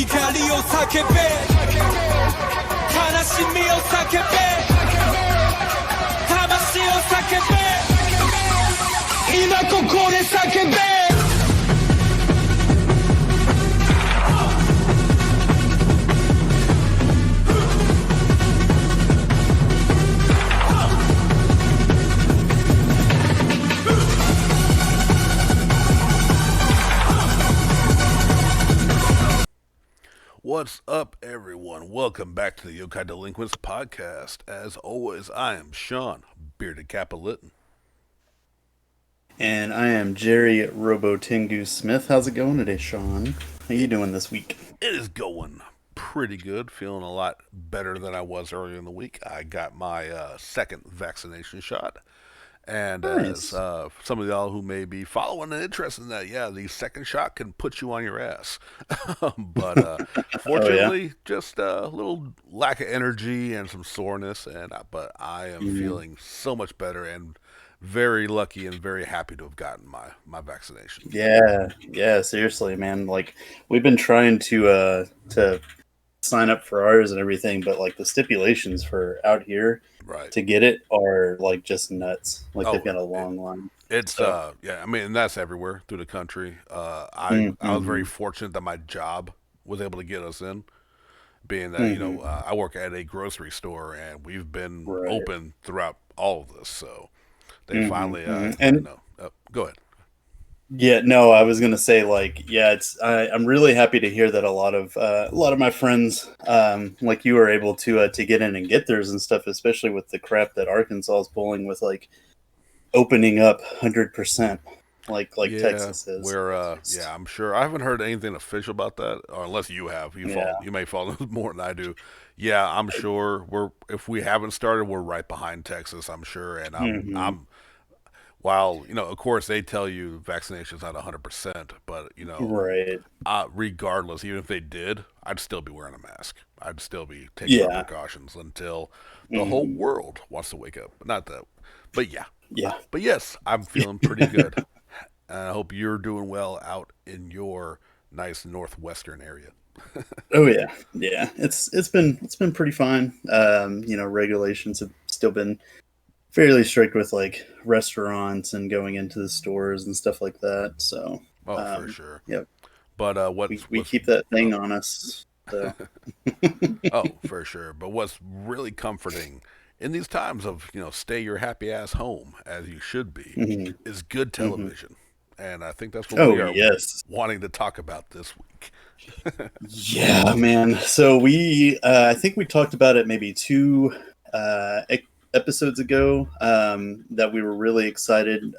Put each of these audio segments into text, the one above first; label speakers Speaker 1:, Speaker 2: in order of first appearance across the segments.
Speaker 1: 怒りを叫べ悲しみを叫べ魂を叫べ今ここで叫べ
Speaker 2: What's up, everyone? Welcome back to the Yokai Delinquents podcast. As always, I am Sean, Bearded Cappolitan.
Speaker 3: And I am Jerry Robotingu Smith. How's it going today, Sean? How you doing this week?
Speaker 2: It is going pretty good. Feeling a lot better than I was earlier in the week. I got my second vaccination shot. And
Speaker 3: Nice.
Speaker 2: as some of y'all who may be following and interested in that, yeah, the second shot can put you on your ass. But fortunately, just a little lack of energy and some soreness. But I am feeling so much better and very lucky and very happy to have gotten my vaccination.
Speaker 3: Yeah, seriously, man. Like, we've been trying to sign up for ours and everything, but like the stipulations for out here
Speaker 2: Right.
Speaker 3: to get it are like just nuts. Like
Speaker 2: Oh,
Speaker 3: they've got a long line.
Speaker 2: It's
Speaker 3: So,
Speaker 2: yeah, I mean, and that's everywhere through the country. I was very
Speaker 3: mhm,
Speaker 2: fortunate that my job was able to get us in, being that
Speaker 3: mhm,
Speaker 2: I work at a grocery store and we've been
Speaker 3: right.
Speaker 2: open throughout all of this. So they
Speaker 3: Mhm,
Speaker 2: finally,
Speaker 3: mhm. And
Speaker 2: go ahead.
Speaker 3: yeah, no, I was gonna say like, yeah, I'm really happy to hear that a lot of my friends like you are able to get in and get theirs and stuff, especially with the crap that Arkansas is pulling with like opening up 100% like
Speaker 2: Yeah,
Speaker 3: Texas is.
Speaker 2: we're
Speaker 3: It's just
Speaker 2: yeah, I'm sure I haven't heard anything official about that, or unless you have,
Speaker 3: yeah.
Speaker 2: you may follow more than I do. Yeah, I'm sure we're if we haven't started, we're right behind Texas. I'm sure, and
Speaker 3: Hmm.
Speaker 2: I'm while of course they tell you vaccination's not 100%, but
Speaker 3: Right.
Speaker 2: regardless, even if they did, I'd still be wearing a mask. I'd still be taking my
Speaker 3: Yeah.
Speaker 2: precautions until the whole
Speaker 3: Hmm.
Speaker 2: world wants to wake up. Not that, but yeah.
Speaker 3: Yeah.
Speaker 2: But yes, I'm feeling pretty good. And I hope you're doing well out in your nice northwestern area.
Speaker 3: Oh yeah. Yeah. It's been pretty fine. Regulations have still been fairly strict with like restaurants and going into the stores and stuff like that. So,
Speaker 2: Oh, for
Speaker 3: um,
Speaker 2: sure.
Speaker 3: yeah,
Speaker 2: But
Speaker 3: we keep that
Speaker 2: oh
Speaker 3: thing on us. So,
Speaker 2: oh for sure. But what's really comforting in these times of stay your happy ass home as you should be
Speaker 3: mhm,
Speaker 2: is good
Speaker 3: mhm.
Speaker 2: television, and I think that's what
Speaker 3: Oh
Speaker 2: we are
Speaker 3: yes,
Speaker 2: wanting to talk about this week.
Speaker 3: yeah, man. So I think we talked about it maybe two episodes ago. That we were really excited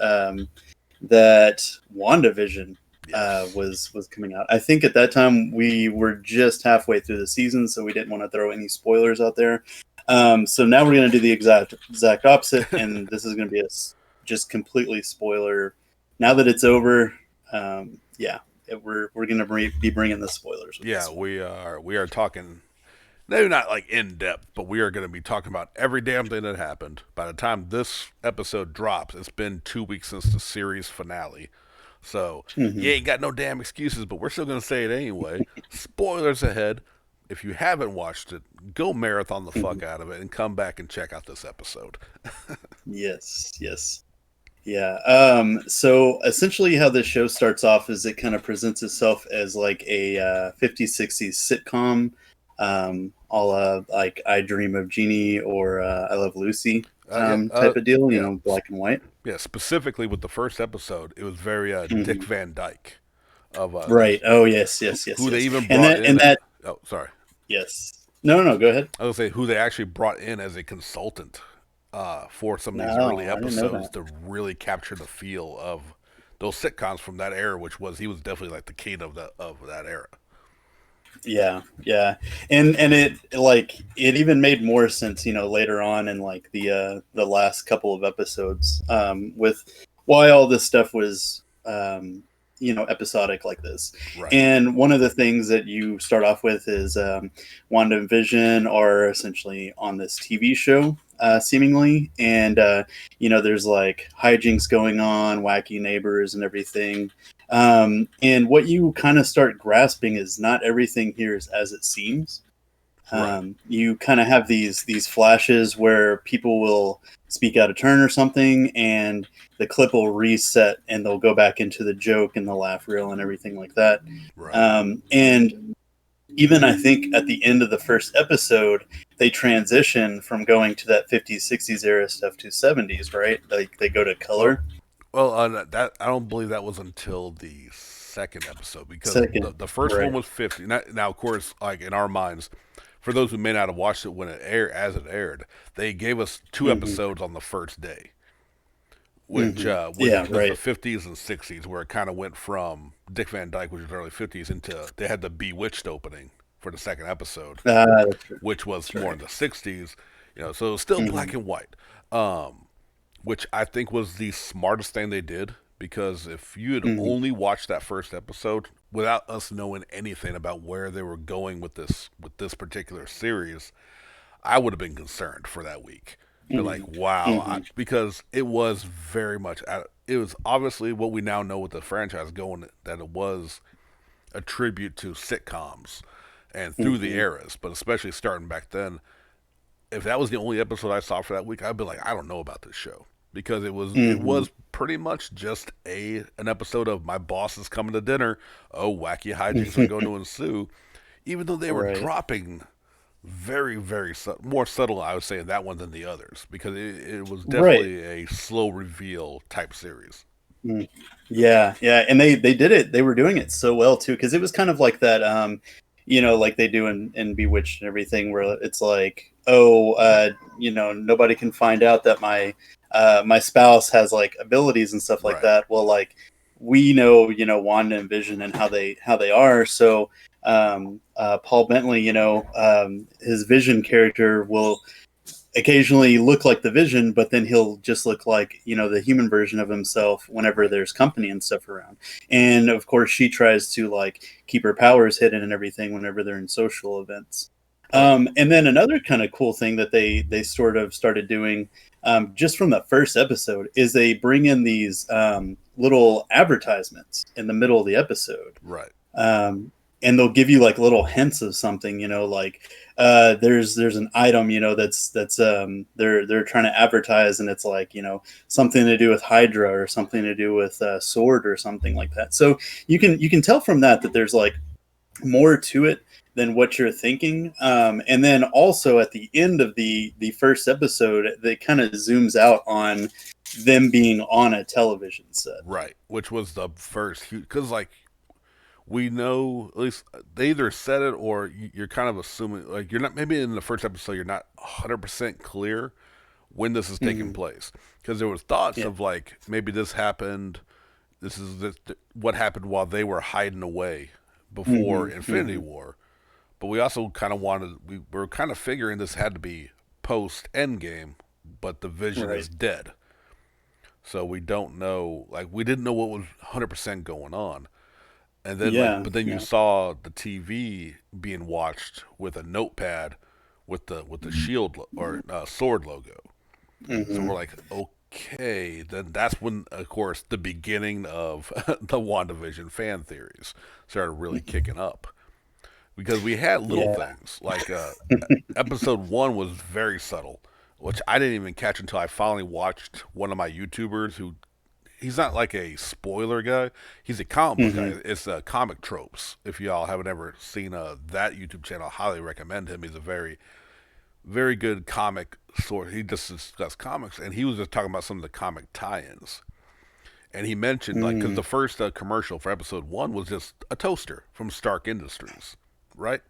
Speaker 3: that WandaVision
Speaker 2: Yes.
Speaker 3: was coming out. I think at that time we were just halfway through the season, so we didn't want to throw any spoilers out there. So now we're going to do the exact opposite, and this is going to be just completely spoiler. Now that it's over, yeah, we're going to be bringing the spoilers with
Speaker 2: Yeah,
Speaker 3: this one.
Speaker 2: we are talking maybe not like in depth, but we are going to be talking about every damn thing that happened. By the time this episode drops, it's been 2 weeks since the series finale. So you
Speaker 3: Hmm.
Speaker 2: ain't got no damn excuses, but we're still going to say it anyway. Spoilers ahead. If you haven't watched it, go marathon the
Speaker 3: Hmm.
Speaker 2: fuck out of it and come back and check out this episode.
Speaker 3: Yes, yes. Yeah. So essentially, how this show starts off is it kind of presents itself as like a 50s, 60s sitcom, a la like I Dream of Jeannie or I Love Lucy
Speaker 2: Yeah,
Speaker 3: type of deal,
Speaker 2: yeah,
Speaker 3: black and white.
Speaker 2: yeah. Specifically with the first episode, it was very Dick
Speaker 3: Hmm.
Speaker 2: Van Dyke of
Speaker 3: Right. Oh, yes, yes, yes,
Speaker 2: who they
Speaker 3: yes.
Speaker 2: even
Speaker 3: And
Speaker 2: brought
Speaker 3: that,
Speaker 2: in.
Speaker 3: and that,
Speaker 2: Oh, sorry.
Speaker 3: yes. No, no, no, go ahead.
Speaker 2: I was gonna say who they actually brought in as a consultant for some of these early
Speaker 3: No, I didn't know
Speaker 2: episodes
Speaker 3: that.
Speaker 2: to really capture the feel of those sitcoms from that era, which was he was definitely like the king of that era.
Speaker 3: Yeah, yeah, and it like it even made more sense, later on in like the last couple of episodes, with why all this stuff was episodic like this.
Speaker 2: Right.
Speaker 3: And one of the things that you start off with is Wanda and Vision are essentially on this TV show, seemingly, and there's like hijinks going on, wacky neighbors, and everything. And what you kind of start grasping is not everything here is as it seems.
Speaker 2: Right.
Speaker 3: You kind of have these flashes where people will speak out of turn or something, and the clip will reset, and they'll go back into the joke and the laugh reel and everything like that.
Speaker 2: Right.
Speaker 3: And even I think at the end of the first episode, they transition from going to that 50s, 60s era stuff to 70s, right? Like they go to color.
Speaker 2: Well, that I don't believe that was until the second episode because
Speaker 3: Second,
Speaker 2: the first one
Speaker 3: right?
Speaker 2: was 50. Now, of course, like in our minds, for those who may not have watched it when it aired, as it aired, they gave us 2
Speaker 3: Hmm.
Speaker 2: episodes on the first day, which
Speaker 3: Hmm.
Speaker 2: was
Speaker 3: Yeah,
Speaker 2: the
Speaker 3: right.
Speaker 2: 50s and 60s, where it kind of went from Dick Van Dyke, which was early 50s, into they had the Bewitched opening for the second episode,
Speaker 3: That's true.
Speaker 2: which was
Speaker 3: That's
Speaker 2: more
Speaker 3: right.
Speaker 2: in the 60s, so it was still
Speaker 3: Hmm.
Speaker 2: black and white. Um, which I think was the smartest thing they did because if you had
Speaker 3: Hmm.
Speaker 2: only watched that first episode without us knowing anything about where they were going with this particular series, I would have been concerned for that week. Be
Speaker 3: Hmm.
Speaker 2: like, wow,
Speaker 3: Hmm.
Speaker 2: because it was very much. It was obviously what we now know with the franchise going that it was a tribute to sitcoms and through the
Speaker 3: Hmm.
Speaker 2: eras, but especially starting back then. If that was the only episode I saw for that week, I'd be like, I don't know about this show because it
Speaker 3: Hmm.
Speaker 2: was pretty much just an episode of my boss is coming to dinner. Oh, wacky hijinks are going to ensue. Even though they were
Speaker 3: Right.
Speaker 2: dropping very more subtle, I would say, in that one than the others because it was
Speaker 3: Right.
Speaker 2: definitely a slow reveal type series.
Speaker 3: Mm. Yeah, yeah, and they did it. They were doing it so well too, because it was kind of like that, like they do in Bewitched and everything, where it's like, oh, nobody can find out that my spouse has like abilities and stuff like
Speaker 2: Right,
Speaker 3: that. Well, like we know, Wanda and Vision and how they are. So, Paul Bentley, his Vision character will occasionally look like the Vision, but then he'll just look like the human version of himself whenever
Speaker 2: right.
Speaker 3: there's company and stuff around. And of course, she tries to like keep her powers hidden and everything whenever they're in social events.
Speaker 2: Oh,
Speaker 3: And then another kind of cool thing that they sort of started doing, just from the first episode, is they bring in these little advertisements in the middle of the episode,
Speaker 2: right,
Speaker 3: um, and they'll give you like little hints of something, like there's an item, that's they're trying to advertise, and it's like something to do with Hydra or something to do with Sword or something like that. So you can tell from that there's like more to it than what you're thinking. And then also at the end of the first episode, they kind of zooms out on them being on a television set.
Speaker 2: right. Which was the first because like we know at least they either said it or you're kind of assuming like you're not maybe in the first episode you're not 100% clear when this is taking
Speaker 3: Mhm.
Speaker 2: place because there was thoughts
Speaker 3: Yeah.
Speaker 2: of like maybe this happened what happened while they were hiding away before
Speaker 3: Hmm.
Speaker 2: Infinity
Speaker 3: Hmm.
Speaker 2: War, but we also kind of we were kind of figuring this had to be post Endgame, but the Vision
Speaker 3: Right.
Speaker 2: is dead, so we don't know like we didn't know what was 100% going on. And then like,
Speaker 3: Yeah.
Speaker 2: but then you
Speaker 3: Yeah.
Speaker 2: saw the TV being watched with a notepad with the shield or sword logo. So
Speaker 3: Hmm.
Speaker 2: we're like, okay, then that's when, of course, the beginning of the WandaVision fan theories started really kicking up because we had little
Speaker 3: Yeah.
Speaker 2: things like episode one was very subtle, which I didn't even catch until I finally watched one of my YouTubers who he's not like a spoiler guy. He's a comic book guy.
Speaker 3: Hmm.
Speaker 2: It's comic tropes. If y'all haven't ever seen that YouTube channel, I highly recommend him. He's a very good comic source. He just discussed comics, and he was just talking about some of the comic tie-ins. And he mentioned like because
Speaker 3: Hmm.
Speaker 2: the first commercial for episode one was just a toaster from Stark Industries, right?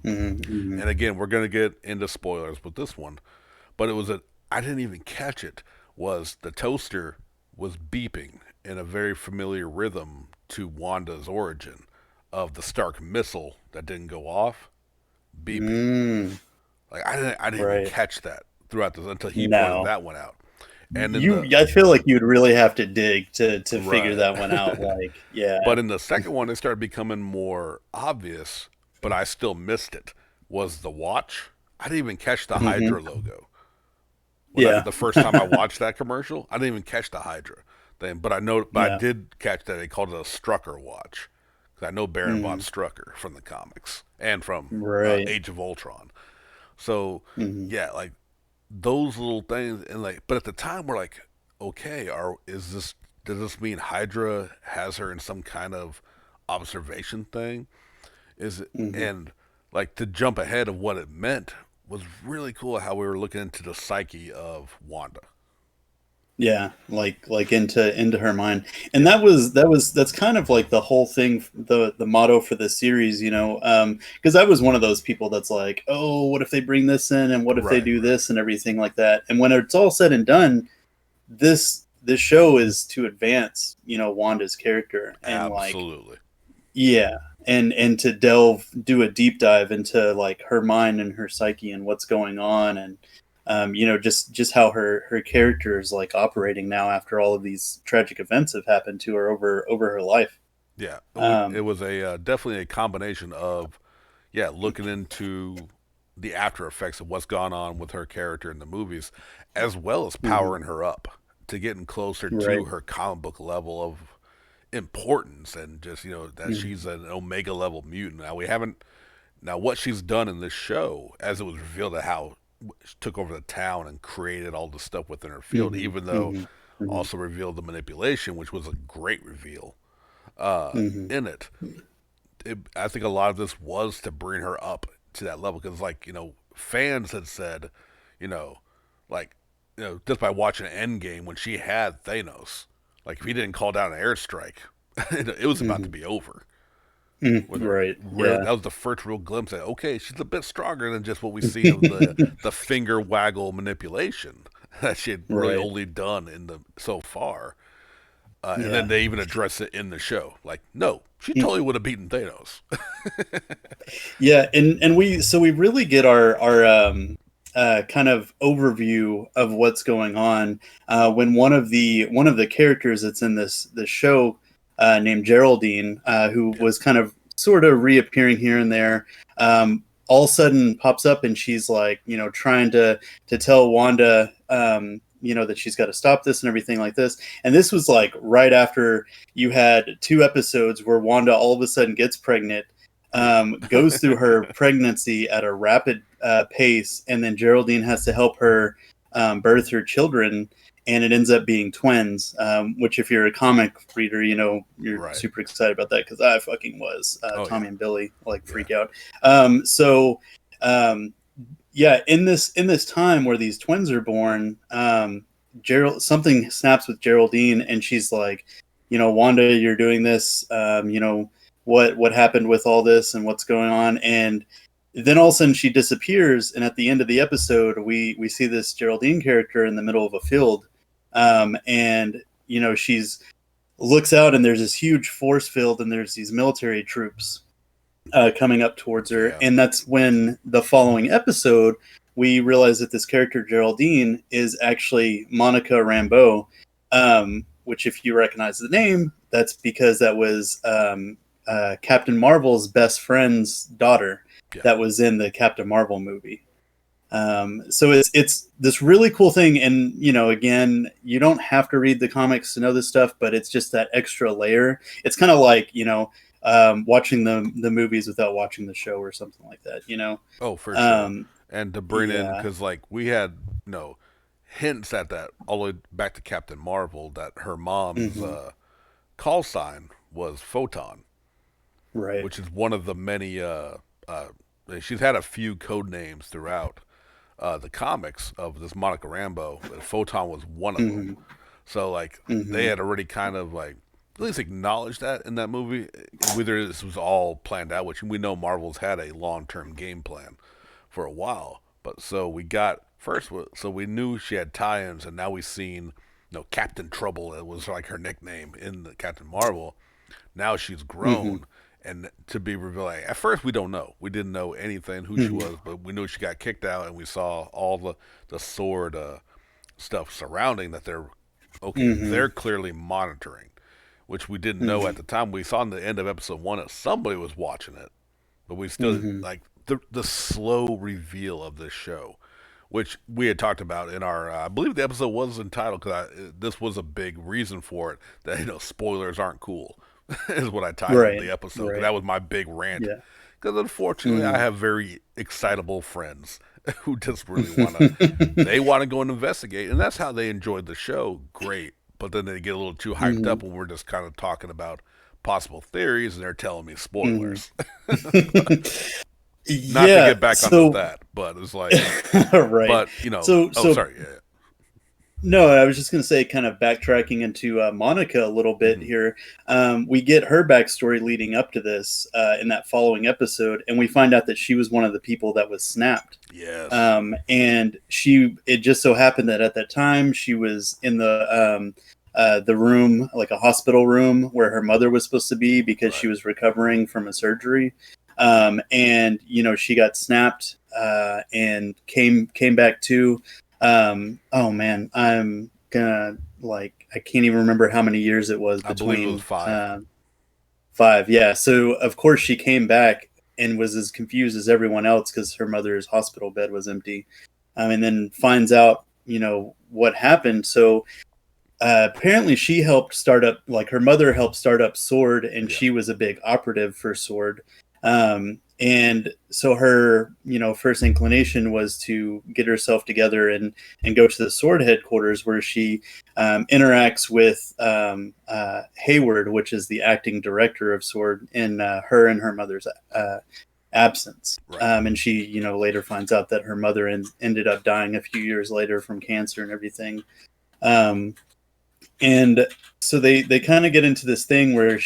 Speaker 3: Hmm. Hmm.
Speaker 2: And again, we're gonna get into spoilers with this one, but it was I didn't even catch it. Was the toaster was beeping in a very familiar rhythm to Wanda's origin of the Stark missile that didn't go off beeping.
Speaker 3: Mm.
Speaker 2: Like I didn't even
Speaker 3: Right.
Speaker 2: catch that throughout this until he pointed
Speaker 3: No.
Speaker 2: that one out. And in the
Speaker 3: I feel like you'd really have to dig to figure
Speaker 2: right,
Speaker 3: that one out. Like, yeah.
Speaker 2: but in the second one, it started becoming more obvious. But I still missed it. Was the watch? I didn't even catch the
Speaker 3: Hmm.
Speaker 2: Hydra logo when
Speaker 3: Yeah.
Speaker 2: the first time I watched that commercial. I didn't even catch the Hydra thing, but I
Speaker 3: Yeah.
Speaker 2: did catch that they called it a Strucker watch. Because I know Baron von
Speaker 3: Mm,
Speaker 2: Strucker from the comics and from
Speaker 3: right.
Speaker 2: Age of Ultron. So
Speaker 3: Hmm.
Speaker 2: yeah, like those little things, and like, but at the time we're like, okay, does this mean Hydra has her in some kind of observation thing? Is it,
Speaker 3: Hmm.
Speaker 2: and like to jump ahead of what it meant was really cool how we were looking into the psyche of Wanda.
Speaker 3: Yeah, like into her mind, and
Speaker 2: Yeah,
Speaker 3: that's kind of like the whole thing, the motto for the series, you know, because I was one of those people that's like, oh, what if they bring this in, and what if they
Speaker 2: right,
Speaker 3: do
Speaker 2: right,
Speaker 3: this, and everything like that. And when it's all said and done, this show is to advance, you know, Wanda's character, and like,
Speaker 2: absolutely.
Speaker 3: yeah, and to do a deep dive into like her mind and her psyche and what's going on, and you know, just how her character is like operating now after all of these tragic events have happened to her over her life.
Speaker 2: Yeah, it
Speaker 3: Um,
Speaker 2: was a definitely a combination of yeah, looking into the after effects of what's gone on with her character in the movies, as well as
Speaker 3: mhm,
Speaker 2: powering her up to getting closer to
Speaker 3: right.
Speaker 2: her comic book level of importance, and just that
Speaker 3: Mhm,
Speaker 2: she's an Omega level mutant. Now we haven't now what she's done in this show, as it was revealed at how she took over the town and created all the stuff within her field,
Speaker 3: mhm,
Speaker 2: even though
Speaker 3: mhm, mhm,
Speaker 2: also revealed the manipulation, which was a great reveal
Speaker 3: mhm,
Speaker 2: in it. I think a lot of this was to bring her up to that level because, like, fans had said, you know, like, just by watching Endgame when she had Thanos, like, if he didn't call down an airstrike, it was about to
Speaker 3: mhm,
Speaker 2: be over.
Speaker 3: mhm,
Speaker 2: With her,
Speaker 3: right.
Speaker 2: real,
Speaker 3: Yeah.
Speaker 2: that was the first real glimpse at okay, she's a bit stronger than just what we've seen of the finger waggle manipulation that she had really
Speaker 3: Right.
Speaker 2: only done in the so far. And then
Speaker 3: Yeah.
Speaker 2: they even address it in the show. Like, no, she totally would have beaten Thanos.
Speaker 3: Yeah, and we really get our kind of overview of what's going on when one of the characters that's in this show named Geraldine, who
Speaker 2: Yeah.
Speaker 3: was kind of sort of reappearing here and there, all of a sudden pops up, and she's like, you know, trying to tell Wanda, you know, that she's got to stop this and everything like this. And this was like right after you had two episodes where Wanda all of a sudden gets pregnant,
Speaker 2: Yeah.
Speaker 3: goes through her pregnancy at a rapid pace, and then Geraldine has to help her birth her children, and it ends up being twins. Which, if you're a comic reader, you know you're
Speaker 2: Right.
Speaker 3: super excited about that because I fucking was.
Speaker 2: Oh yeah.
Speaker 3: Tommy and Billy like
Speaker 2: Yeah.
Speaker 3: freak out. So um, yeah, in this time where these twins are born, Gerald something snaps with Geraldine, and she's like, you know, Wanda, you're doing this. You know what happened with all this and what's going on, and then all of a sudden she disappears, and at the end of the episode, we see this Geraldine character in the middle of a field, and you know she's looks out, and there's this huge force field, and there's these military troops coming up towards her.
Speaker 2: Yeah.
Speaker 3: And that's when the following episode, we realize that this character, Geraldine, is actually Monica Rambeau, which, if you recognize the name, that's because that was Captain Marvel's best friend's daughter
Speaker 2: Yeah.
Speaker 3: that was in the Captain Marvel movie. So it's this really cool thing, and you know, again, you don't have to read the comics to know this stuff, but it's just that extra layer. It's kind of like, you know, watching the movies without watching the show or something like that. You know,
Speaker 2: Oh, for sure.
Speaker 3: um,
Speaker 2: And to bring in,
Speaker 3: yeah,
Speaker 2: because like we had hints at that all the way back to Captain Marvel that her mom's
Speaker 3: hmm,
Speaker 2: call sign was Photon,
Speaker 3: right,
Speaker 2: which is one of the many. Uh, she's had a few code names throughout the comics of this Monica Rambeau, but Photon was one of them.
Speaker 3: hmm,
Speaker 2: So like they
Speaker 3: hmm,
Speaker 2: had already kind of like at least acknowledged that in that movie. Whether this was all planned out, which we know Marvel's had a long-term game plan for a while. But so we got first, so we knew she had tie-ins, and now we've seen, Captain Trouble. It was like her nickname in the Captain Marvel. Now she's
Speaker 3: hmm,
Speaker 2: grown, and to be revealed. Like, at first, we don't know. We didn't know anything who she
Speaker 3: hmm,
Speaker 2: was, but we knew she got kicked out, and we saw all the sword stuff surrounding that they're okay.
Speaker 3: Mm-hmm.
Speaker 2: They're clearly monitoring, which we didn't know at
Speaker 3: Mm-hmm.
Speaker 2: the time. We saw in the end of episode one that somebody was watching it, but we still
Speaker 3: Mm-hmm.
Speaker 2: like the slow reveal of this show, which we had talked about in our. I believe the episode was entitled because this was a big reason for it that spoilers aren't cool, is what I titled
Speaker 3: Right.
Speaker 2: the episode. 'Cause
Speaker 3: Right.
Speaker 2: that was my big rant.
Speaker 3: Yeah.
Speaker 2: Because unfortunately, I
Speaker 3: Mm.
Speaker 2: have very excitable friends who just really want to go and investigate, and that's how they enjoyed the show. Great, but then they get a little too hyped
Speaker 3: Hmm.
Speaker 2: up when we're just kind of talking about possible theories, and they're telling me
Speaker 3: Hmm.
Speaker 2: spoilers. Not to
Speaker 3: Yeah.
Speaker 2: get back onto
Speaker 3: So
Speaker 2: that, but it's like,
Speaker 3: right.
Speaker 2: but
Speaker 3: So
Speaker 2: oh,
Speaker 3: so
Speaker 2: sorry, yeah,
Speaker 3: no, I was just going to say, kind of backtracking into Monica a little bit
Speaker 2: hmm,
Speaker 3: here. We get her backstory leading up to this in that following episode, and we find out that she was one of the people that was snapped.
Speaker 2: yes,
Speaker 3: And it just so happened that at that time she was in the room, like a hospital room, where her mother was supposed to be because she
Speaker 2: right,
Speaker 3: was recovering from a surgery. And she got snapped and came back to. Oh man, I'm gonna like I can't even remember how many years it was
Speaker 2: I believe it was
Speaker 3: between
Speaker 2: 5.
Speaker 3: 5. Yeah, so of course she came back and was as confused as everyone else because her mother's hospital bed was empty, and then finds out what happened. So apparently she helped start up, like her mother helped start up Sword, and
Speaker 2: Yeah,
Speaker 3: she was a big operative for Sword. And so her first inclination was to get herself together and go to the Sword headquarters, where she interacts with Hayward, which is the acting director of Sword, in her and her mother's absence.
Speaker 2: right,
Speaker 3: And she later finds out that her mother ended up dying a few years later from cancer and everything. Um, and so they kind of get into this thing where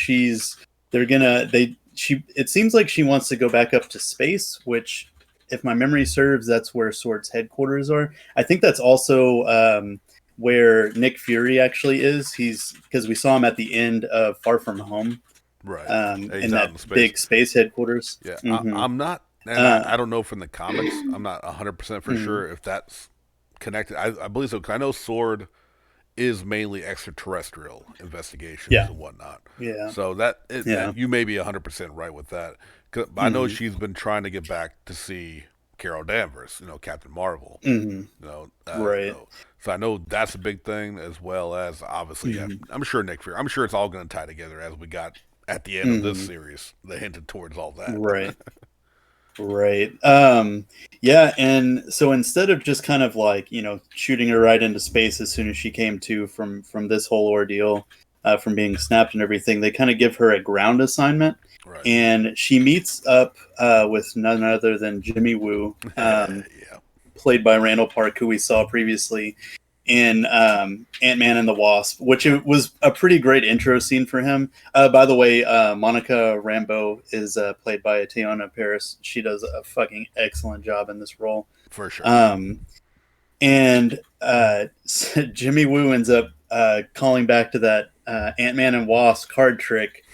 Speaker 3: they're gonna they she it seems like she wants to go back up to space, which, if my memory serves, that's where Sword's headquarters are. I think that's also where Nick Fury actually is. He's because we saw him at the end of Far From Home,
Speaker 2: right. He's
Speaker 3: in
Speaker 2: out
Speaker 3: that
Speaker 2: in space.
Speaker 3: big space headquarters.
Speaker 2: Yeah,
Speaker 3: Hmm.
Speaker 2: I'm not, and
Speaker 3: uh,
Speaker 2: I don't know from the comics. I'm not 100% for
Speaker 3: mhm.
Speaker 2: sure if that's connected. I believe so. 'Cause I know Sword is mainly extraterrestrial investigations
Speaker 3: Yeah,
Speaker 2: and whatnot.
Speaker 3: yeah,
Speaker 2: So
Speaker 3: yeah.
Speaker 2: you may be 100% right with that. 'Cause I know
Speaker 3: Hmm.
Speaker 2: she's been trying to get back to see Carol Danvers, Captain Marvel.
Speaker 3: Hmm. Right.
Speaker 2: So I know that's a big thing, as well as obviously, yeah,
Speaker 3: Hmm.
Speaker 2: I'm sure Nick Fury. I'm sure it's all going to tie together as we got at the end of this
Speaker 3: Hmm.
Speaker 2: series. They hinted towards all that.
Speaker 3: Right. Right. Yeah, and so instead of just kind of like, shooting her right into space as soon as she came to from this whole ordeal, from being snapped and everything, they kind of give her a ground assignment,
Speaker 2: Right.
Speaker 3: and she meets up with none other than Jimmy Woo,
Speaker 2: Yeah.
Speaker 3: played by Randall Park, who we saw previously in Ant-Man and the Wasp, which it was a pretty great intro scene for him. By the way, Monica Rambeau is played by Teyonah Parris. She does a fucking excellent job in this role.
Speaker 2: For sure.
Speaker 3: Um, and Jimmy Woo ends up calling back to that Ant-Man and Wasp card trick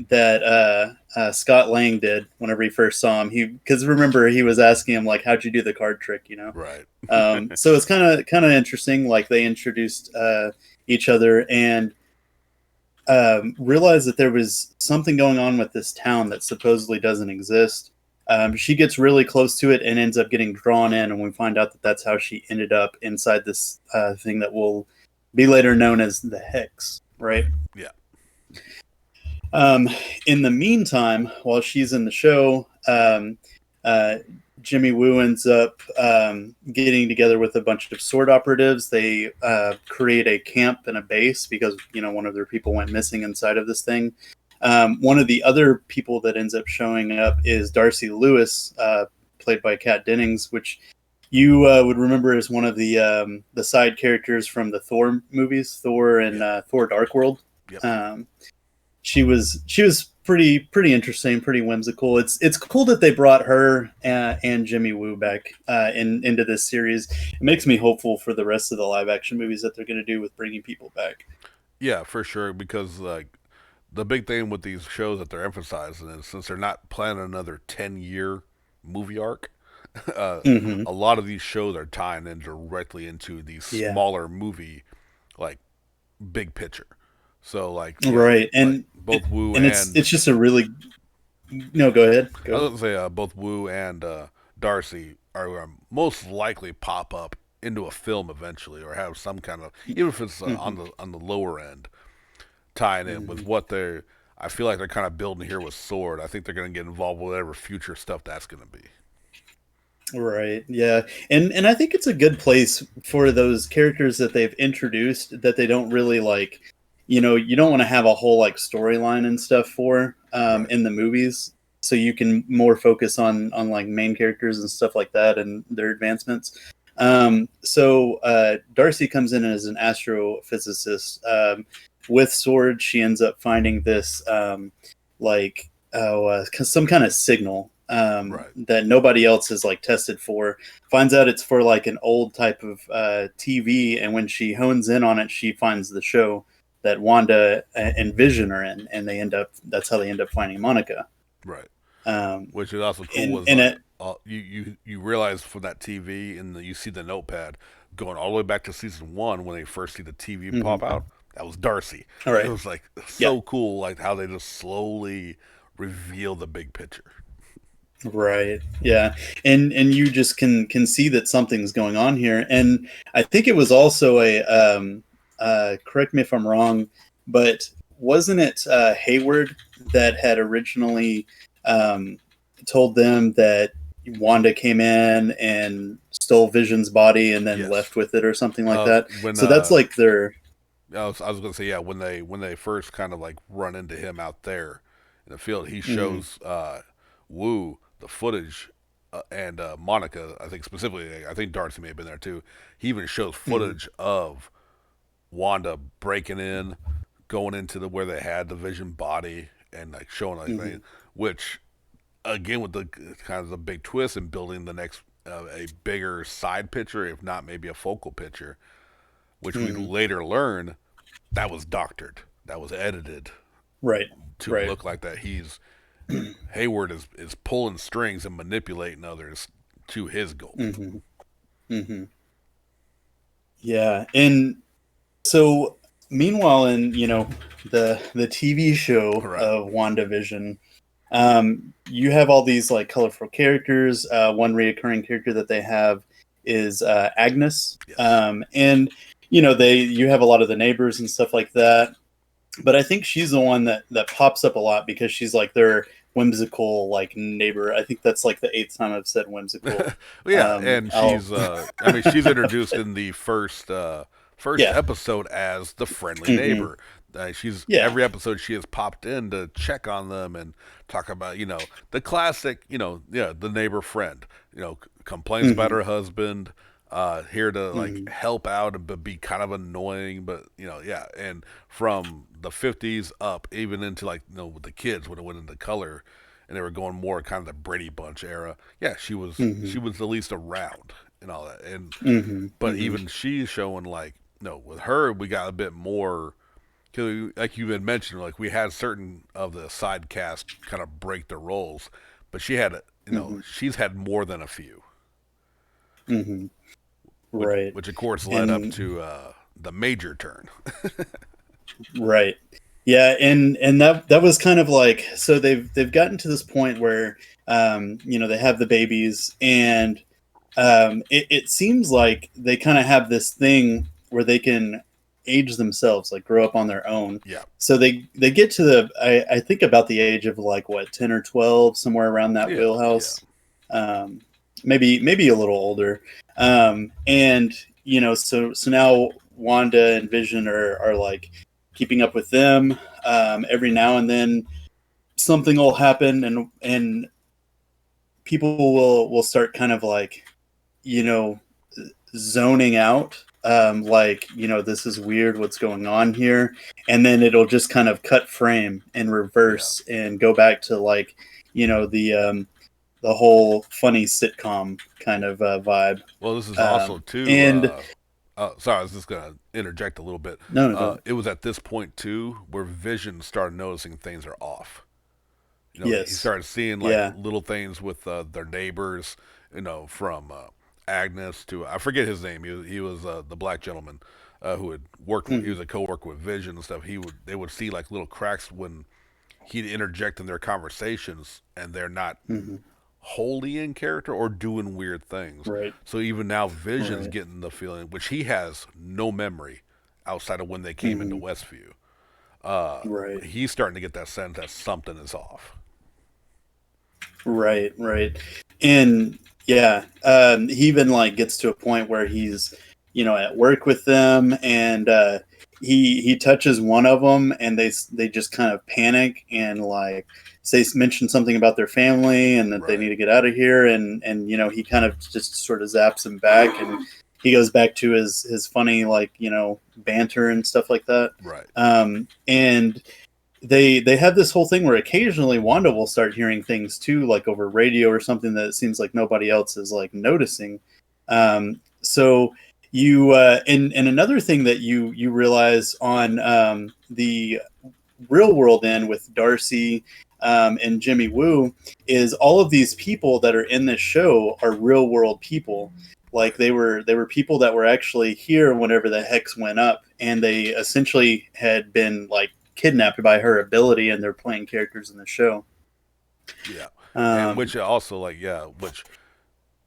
Speaker 3: that Scott Lang did whenever he first saw him. Because remember, he was asking him like, "How'd you do the card trick?"
Speaker 2: Right.
Speaker 3: So it's kind of interesting. Like, they introduced each other and realized that there was something going on with this town that supposedly doesn't exist. She gets really close to it and ends up getting drawn in, and we find out that that's how she ended up inside this thing that will be later known as the Hex. Right.
Speaker 2: Right. Yeah.
Speaker 3: Um, in the meantime, while she's in the show, uh, Jimmy Woo ends up getting together with a bunch of Sword operatives. They create a camp and a base because one of their people went missing inside of this thing. One of the other people that ends up showing up is Darcy Lewis, played by Kat Dennings, which you would remember as one of the side characters from the Thor movies, Thor and
Speaker 2: Yeah.
Speaker 3: Thor: Dark World.
Speaker 2: Yep.
Speaker 3: Um, she was pretty interesting, pretty whimsical. It's cool that they brought her and Jimmy Woo back into this series. It makes me hopeful for the rest of the live action movies that they're going to do with bringing people back.
Speaker 2: Yeah, for sure. Because like the big thing with these shows that they're emphasizing is since they're not planning another 10-year movie arc,
Speaker 3: Hmm.
Speaker 2: A lot of these shows are tying in directly into the
Speaker 3: Yeah.
Speaker 2: smaller movie, like big picture. So like
Speaker 3: Right.
Speaker 2: like
Speaker 3: And
Speaker 2: both Wu
Speaker 3: and it's
Speaker 2: and
Speaker 3: it's just a really no. Go ahead. Go
Speaker 2: I was
Speaker 3: ahead.
Speaker 2: gonna say both Wu and Darcy are most likely pop up into a film eventually, or have some kind of, even if it's
Speaker 3: Hmm.
Speaker 2: on the lower end, tying in with
Speaker 3: Hmm.
Speaker 2: what they're. I feel like they're kind of building here with Sword. I think they're going to get involved with whatever future stuff that's going to be.
Speaker 3: Right. Yeah. And I think it's a good place for those characters that they've introduced that they don't really like, you don't want to have a whole like storyline and stuff for
Speaker 2: Right.
Speaker 3: in the movies. So you can more focus on like main characters and stuff like that and their advancements. So Darcy comes in as an astrophysicist. With Sword, she ends up finding this like some kind of signal
Speaker 2: Right.
Speaker 3: that nobody else has like tested for. Finds out it's for like an old type of TV, and when she hones in on it, she finds the show that Wanda and Vision are in, and they end up. That's how they end up finding Monica.
Speaker 2: Right.
Speaker 3: Um,
Speaker 2: Which is also cool
Speaker 3: and
Speaker 2: was
Speaker 3: and
Speaker 2: like
Speaker 3: it,
Speaker 2: you realize from that TV and you see the notepad going all the way back to season one when they first see the TV pop
Speaker 3: mhm.
Speaker 2: out. That was Darcy.
Speaker 3: All
Speaker 2: It
Speaker 3: right,
Speaker 2: was like
Speaker 3: yeah,
Speaker 2: so cool, like how they just slowly reveal the big picture.
Speaker 3: right, yeah, and you just can see that something's going on here, and I think it was also a correct me if I'm wrong, but wasn't it Hayward that had originally um, told them that Wanda came in and stole Vision's body and then
Speaker 2: Yes.
Speaker 3: left with it or something like that?
Speaker 2: When
Speaker 3: So that's like their
Speaker 2: I was gonna say yeah, when they first kind of like run into him out there in the field, he
Speaker 3: mhm,
Speaker 2: shows Wu the footage and Monica. I think specifically, I think Darcy may have been there too. He even shows
Speaker 3: mhm,
Speaker 2: footage of Wanda breaking in, going into the where they had the Vision body, and like showing like things,
Speaker 3: mhm,
Speaker 2: which again with the kind of the big twist and building the next a bigger side picture, if not maybe a focal picture, which we
Speaker 3: mhm.
Speaker 2: later learn that was doctored, that was edited
Speaker 3: Right,
Speaker 2: to
Speaker 3: right.
Speaker 2: look like that. He's Hayward is pulling strings and manipulating others to his goal.
Speaker 3: Hmm. Hmm. Yeah, and so meanwhile, in the TV show
Speaker 2: Right.
Speaker 3: of WandaVision, you have all these like colorful characters. One reoccurring character that they have is Agnes,
Speaker 2: Yes.
Speaker 3: and you have a lot of the neighbors and stuff like that. But I think she's the one that pops up a lot because she's like their whimsical like neighbor. I think that's like the eighth time I've said whimsical.
Speaker 2: Yeah, and
Speaker 3: I'll
Speaker 2: she's I mean she's introduced in the first
Speaker 3: yeah.
Speaker 2: episode as the friendly
Speaker 3: Hmm.
Speaker 2: neighbor. She's
Speaker 3: Yeah.
Speaker 2: every episode she has popped in to check on them and talk about the classic yeah, the neighbor friend, complains about
Speaker 3: Hmm.
Speaker 2: her husband, here to like
Speaker 3: Hmm.
Speaker 2: help out but be kind of annoying, but yeah, and from the 50s up even into like with the kids when it went into color and they were going more kind of the Brady Bunch era. Yeah,
Speaker 3: Hmm.
Speaker 2: she was at least around and all that. And
Speaker 3: Hmm.
Speaker 2: but
Speaker 3: Hmm.
Speaker 2: even she's showing like no, with her we got a bit more. 'Cause like you had mentioned, like we had certain of the side cast kind of break their roles, but she had
Speaker 3: Hmm.
Speaker 2: she's had more than a few,
Speaker 3: Hmm. Right.
Speaker 2: which of course led up
Speaker 3: And
Speaker 2: to the major turn.
Speaker 3: right. Yeah, and that was kind of like so they've gotten to this point where they have the babies and it seems like they kind of have this thing where they can age themselves, like grow up on their own.
Speaker 2: Yeah,
Speaker 3: So they get to I think about the age of like what 10 or 12, somewhere around that
Speaker 2: yeah, yeah,
Speaker 3: wheelhouse, um, maybe a little older. And so now Wanda and Vision are like keeping up with them. Every now and then something will happen, and people will start kind of like you know zoning out, like this is weird what's going on here, and then it'll just kind of cut frame and
Speaker 2: yeah.
Speaker 3: reverse and go back to like the whole funny sitcom kind of vibe.
Speaker 2: Well, this is also too.
Speaker 3: And
Speaker 2: Sorry, I was just gonna interject a little bit.
Speaker 3: no, no, go.
Speaker 2: It was at this point too where Vision started noticing things are off. He
Speaker 3: Yes.
Speaker 2: started seeing like
Speaker 3: Yeah.
Speaker 2: little things with their neighbors, from Agnes to I forget his name. He was the black gentleman who had worked. He
Speaker 3: Mhm.
Speaker 2: was a coworker with Vision and stuff. They would see like little cracks when he'd interject in their conversations, and they're not
Speaker 3: Mhm.
Speaker 2: wholly in character or doing weird things.
Speaker 3: Right.
Speaker 2: So even now, Vision's
Speaker 3: Right.
Speaker 2: getting the feeling, which he has no memory outside of when they came into
Speaker 3: Mhm.
Speaker 2: Westview.
Speaker 3: Right.
Speaker 2: He's starting to get that sense that something is off.
Speaker 3: Right. Right. And yeah, he even like gets to a point where he's, at work with them, and he touches one of them, and they just kind of panic and like say mention something about their family and that they
Speaker 2: Right,
Speaker 3: need to get out of here, and he kind of just sort of zaps him back, and he goes back to his funny like banter and stuff like that.
Speaker 2: right.
Speaker 3: And they have this whole thing where occasionally Wanda will start hearing things too, like over radio or something that it seems like nobody else is like noticing. So you and another thing that you realize on the real world end with Darcy and Jimmy Woo is all of these people that are in this show are real world people. Like
Speaker 2: Right.
Speaker 3: they were people that were actually here whenever the hex went up, and they essentially had been like kidnapped by her ability, and they're playing characters in the show.
Speaker 2: Yeah, and
Speaker 3: Um,
Speaker 2: which also like which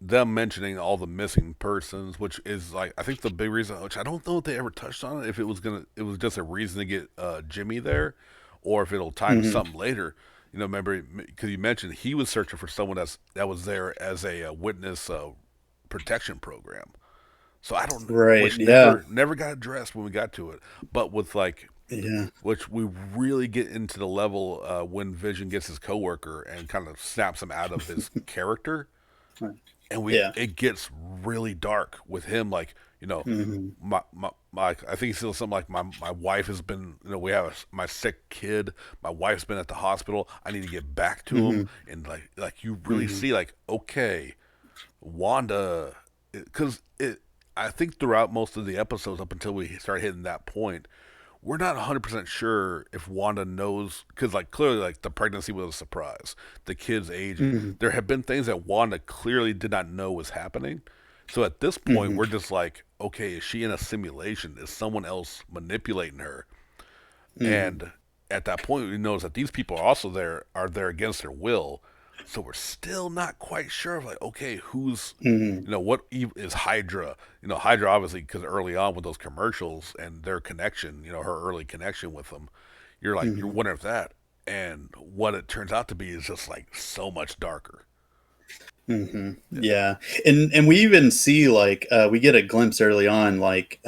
Speaker 2: them mentioning all the missing persons, which is like I think the big reason, which I don't know if they ever touched on it, if it was just a reason to get Jimmy there, or if it'll tie into
Speaker 3: mhm.
Speaker 2: something later. Remember because you mentioned he was searching for someone that was there as a witness protection program. So I don't,
Speaker 3: Right.
Speaker 2: which
Speaker 3: Yeah.
Speaker 2: never got addressed when we got to it, but with like
Speaker 3: Yeah.
Speaker 2: which we really get into the level when Vision gets his coworker and kind of snaps him out of his character, and
Speaker 3: Yeah.
Speaker 2: it gets really dark with him. Like
Speaker 3: Hmm.
Speaker 2: my I think he says something like my wife has been we have my sick kid. My wife's been at the hospital. I need to get back to him,
Speaker 3: Hmm.
Speaker 2: and like you really
Speaker 3: Hmm.
Speaker 2: see like okay, Wanda, because it. I think throughout most of the episodes up until we start hitting that point, we're not 100% sure if Wanda knows because like clearly like the pregnancy was a surprise, the kid's aging,
Speaker 3: Hmm.
Speaker 2: there have been things that Wanda clearly did not know was happening. So at this point
Speaker 3: Hmm.
Speaker 2: we're just like, okay, is she in a simulation, is someone else manipulating her?
Speaker 3: Hmm.
Speaker 2: And at that point we notice that these people are there against their will, so we're still not quite sure of like, okay, who's
Speaker 3: Hmm.
Speaker 2: is Hydra? Hydra obviously because early on with those commercials and their connection, her early connection with them, you're
Speaker 3: Hmm.
Speaker 2: wondering if that, and what it turns out to be is just like so much darker.
Speaker 3: Hmm.
Speaker 2: Yeah,
Speaker 3: Yeah, and we even see like we get a glimpse early on, like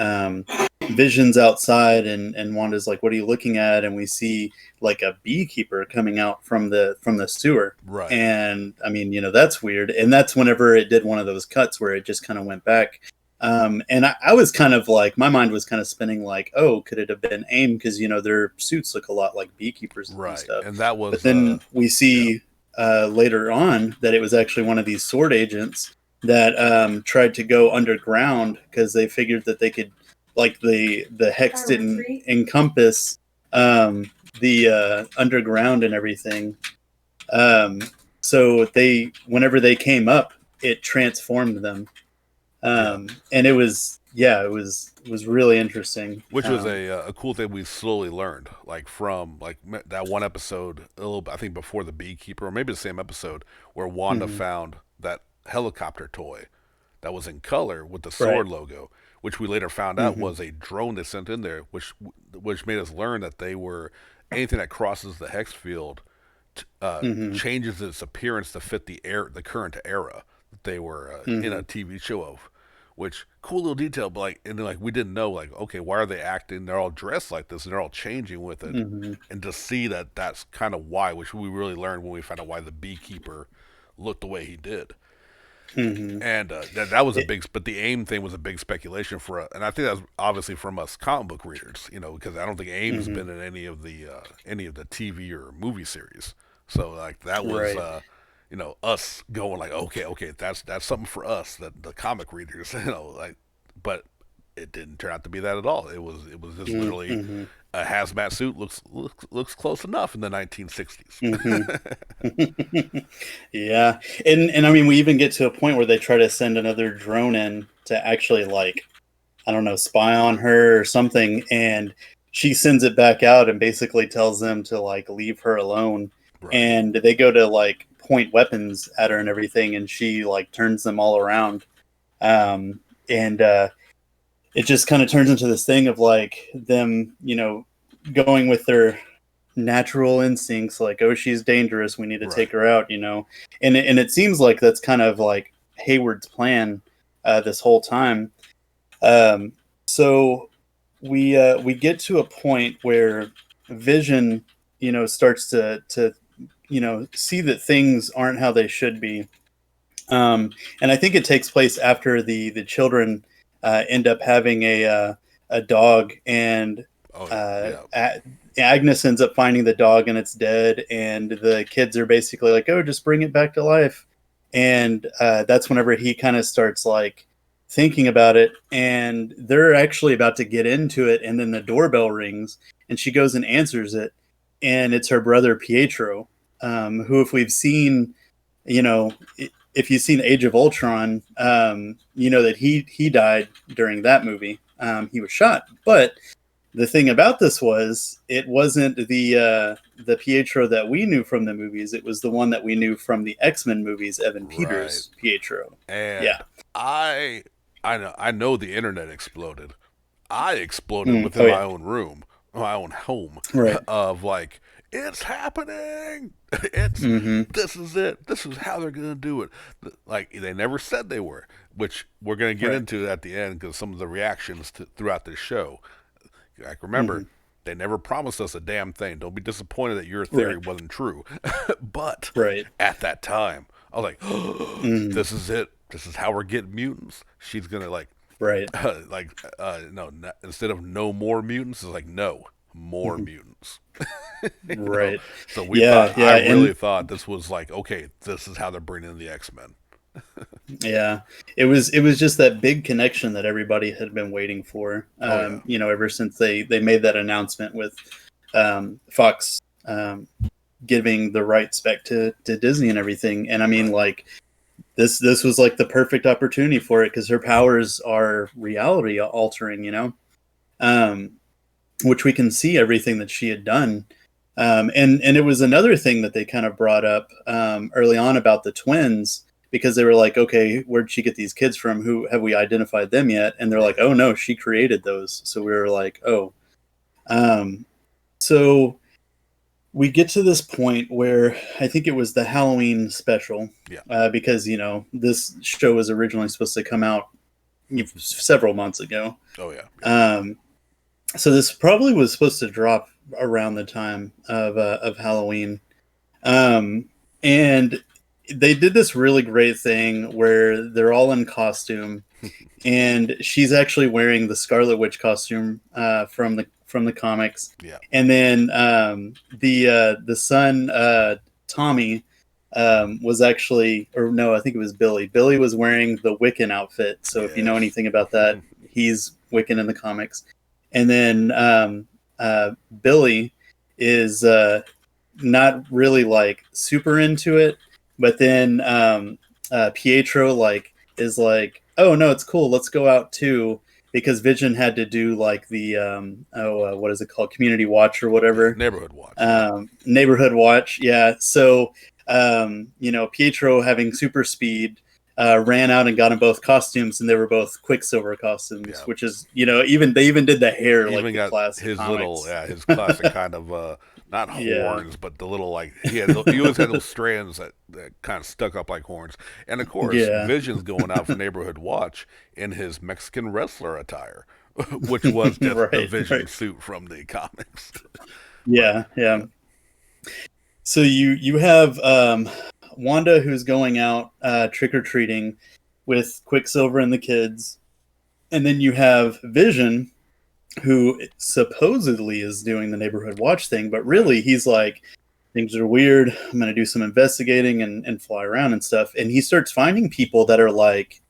Speaker 3: Vision's outside, and Wanda's like, "What are you looking at?" And we see like a beekeeper coming out from the sewer,
Speaker 2: right.
Speaker 3: and I mean, that's weird, and that's whenever it did one of those cuts where it just kind of went back. And I was kind of like, my mind was kind of spinning, like, oh, could it have been AIM? Because their suits look a lot like beekeepers and
Speaker 2: Right,
Speaker 3: stuff.
Speaker 2: and that
Speaker 3: But
Speaker 2: was
Speaker 3: then we
Speaker 2: yeah.
Speaker 3: see later on that it was actually one of these sword agents that tried to go underground because they figured that they could, like the hex didn't encompass the underground and everything. Um, so whenever they came up, it transformed them,
Speaker 2: Yeah,
Speaker 3: and it was really interesting.
Speaker 2: which was a cool thing we slowly learned, like from like that one episode, a little I think before the beekeeper, or maybe the same episode where Wanda
Speaker 3: Mhm.
Speaker 2: found that helicopter toy that was in color with the
Speaker 3: Right.
Speaker 2: sword logo, which we later found out
Speaker 3: Hmm.
Speaker 2: was a drone they sent in there, which made us learn that they were anything that crosses the hex field
Speaker 3: Hmm.
Speaker 2: changes its appearance to fit the current era that they were in a
Speaker 3: Hmm.
Speaker 2: TV show of. Which cool little detail, but like and then, like we didn't know like okay, why are they acting? They're all dressed like this and they're all changing with it,
Speaker 3: Hmm.
Speaker 2: and to see that that's kind of why, which we really learned when we found out why the beekeeper looked the way he did.
Speaker 3: Hmm.
Speaker 2: And that was a big, but the AIM thing was a big speculation for us, and I think that's obviously from us comic book readers, because I don't think AIM's
Speaker 3: Hmm.
Speaker 2: been in any of the TV or movie series. So like that was
Speaker 3: Right.
Speaker 2: us going like okay, that's something for us, that the comic readers, like, but it didn't turn out to be that at all. It was just literally
Speaker 3: Mm-hmm.
Speaker 2: a hazmat suit looks close enough in the 1960s.
Speaker 3: Mm-hmm. Yeah, and I mean, we even get to a point where they try to send another drone in to actually, like, I don't know, spy on her or something, and she sends it back out and basically tells them to, like, leave her alone.
Speaker 2: Right.
Speaker 3: And they go to, like, point weapons at her and everything, and she, like, turns them all around. And it just kind of turns into this thing of, like, them, going with their natural instincts, like, oh, she's dangerous, we need to
Speaker 2: Right.
Speaker 3: take her out, and it seems like that's kind of like Hayward's plan this whole time. So we get to a point where Vision, starts to see that things aren't how they should be. And I think it takes place after the children end up having a dog, and
Speaker 2: Oh
Speaker 3: uh,
Speaker 2: yeah.
Speaker 3: Agnes ends up finding the dog and it's dead, and the kids are basically like, "Oh, just bring it back to life." And that's whenever he kind of starts, like, thinking about it, and they're actually about to get into it, and then the doorbell rings, and she goes and answers it, and it's her brother Pietro, who, if we've seen, you know, if you've seen Age of Ultron, you know that he died during that movie. He was shot, but the thing about this was, it wasn't the Pietro that we knew from the movies. It was the one that we knew from the X-Men movies, Evan
Speaker 2: Right.
Speaker 3: Peters Pietro.
Speaker 2: And
Speaker 3: Yeah.
Speaker 2: I know the internet exploded. I exploded
Speaker 3: Mm.
Speaker 2: within
Speaker 3: Oh yeah.
Speaker 2: my own room, my own home,
Speaker 3: Right.
Speaker 2: of like, it's happening. It's
Speaker 3: Mm-hmm.
Speaker 2: This is it. This is how they're gonna do it. Like, they never said they were, which we're gonna get
Speaker 3: Right.
Speaker 2: into at the end, because some of the reactions throughout this show. Like, remember,
Speaker 3: Mm-hmm.
Speaker 2: they never promised us a damn thing. Don't be disappointed that your theory
Speaker 3: Right.
Speaker 2: wasn't true. But
Speaker 3: Right.
Speaker 2: at that time, I was like,
Speaker 3: Mm-hmm.
Speaker 2: this is it. This is how we're getting mutants. She's gonna, like,
Speaker 3: Right.
Speaker 2: no, instead of no more mutants, it's like, no more
Speaker 3: Mm-hmm.
Speaker 2: mutants.
Speaker 3: Right.
Speaker 2: So
Speaker 3: Yeah. Yeah.
Speaker 2: I really
Speaker 3: And
Speaker 2: thought this was like, okay, this is how they're bringing in the X-Men.
Speaker 3: yeah, it was just that big connection that everybody had been waiting for.
Speaker 2: Oh yeah.
Speaker 3: Ever since they made that announcement with Fox giving the rights back to Disney and everything. And I mean,
Speaker 2: Right.
Speaker 3: like, this was like the perfect opportunity for it, because her powers are reality altering, um, which we can see everything that she had done. And it was another thing that they kind of brought up early on about the twins, because they were like, okay, where'd she get these kids from? Who have we identified them yet? And they're like,
Speaker 2: Right.
Speaker 3: oh no, she created those. So we were like, oh. So we get to this point where I think it was the Halloween special,
Speaker 2: Yeah.
Speaker 3: because this show was originally supposed to come out several months ago.
Speaker 2: Oh yeah.
Speaker 3: So this probably was supposed to drop around the time of Halloween, and they did this really great thing where they're all in costume, and she's actually wearing the Scarlet Witch costume from the comics.
Speaker 2: Yeah.
Speaker 3: And then the son, Tommy, was actually, or no, I think it was Billy. Billy was wearing the Wiccan outfit. So if you know
Speaker 2: Yes.
Speaker 3: anything about that, he's Wiccan in the comics. And then Billy is not really, like, super into it, but then Pietro, like, is like, oh no, it's cool, let's go out too, because Vision had to do, like, the what is it called, community watch or whatever,
Speaker 2: Neighborhood Watch.
Speaker 3: neighborhood watch. Yeah. So Pietro, having super speed, ran out and got in both costumes, and they were both Quicksilver costumes,
Speaker 2: Yeah.
Speaker 3: which is, even they even did the hair
Speaker 2: He
Speaker 3: like
Speaker 2: even
Speaker 3: the
Speaker 2: got
Speaker 3: classic
Speaker 2: his
Speaker 3: comics.
Speaker 2: his classic kind of not
Speaker 3: Yeah.
Speaker 2: horns, but the little, like, he always had those strands that kind of stuck up like horns. And of course,
Speaker 3: Yeah.
Speaker 2: Vision's going out for Neighborhood Watch in his Mexican wrestler attire, which was just the
Speaker 3: Right.
Speaker 2: Vision
Speaker 3: Right.
Speaker 2: suit from the comics.
Speaker 3: Yeah. Yeah. So you have Wanda, who's going out trick or treating with Quicksilver and the kids, and then you have Vision, who supposedly is doing the neighborhood watch thing, but really he's like, things are weird, I'm going to do some investigating and fly around and stuff. And he starts finding people that are, like,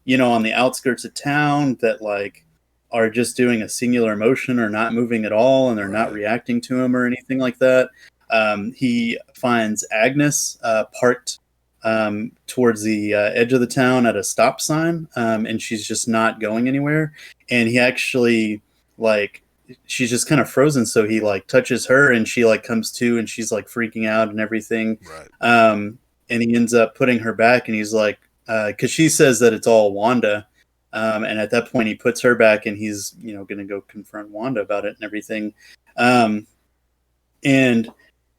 Speaker 3: on the outskirts of town that, like, are just doing a singular motion or not moving at all, and they're not reacting to him or anything like that. He finds Agnes parked towards the edge of the town at a stop sign, and she's just not going anywhere. And he actually she's just kind of frozen, so he touches her, and she comes to, and she's freaking out and everything. And he ends up putting her back, and he's because she says that it's all Wanda. And at that point, he puts her back, and he's going to go confront Wanda about it and everything. And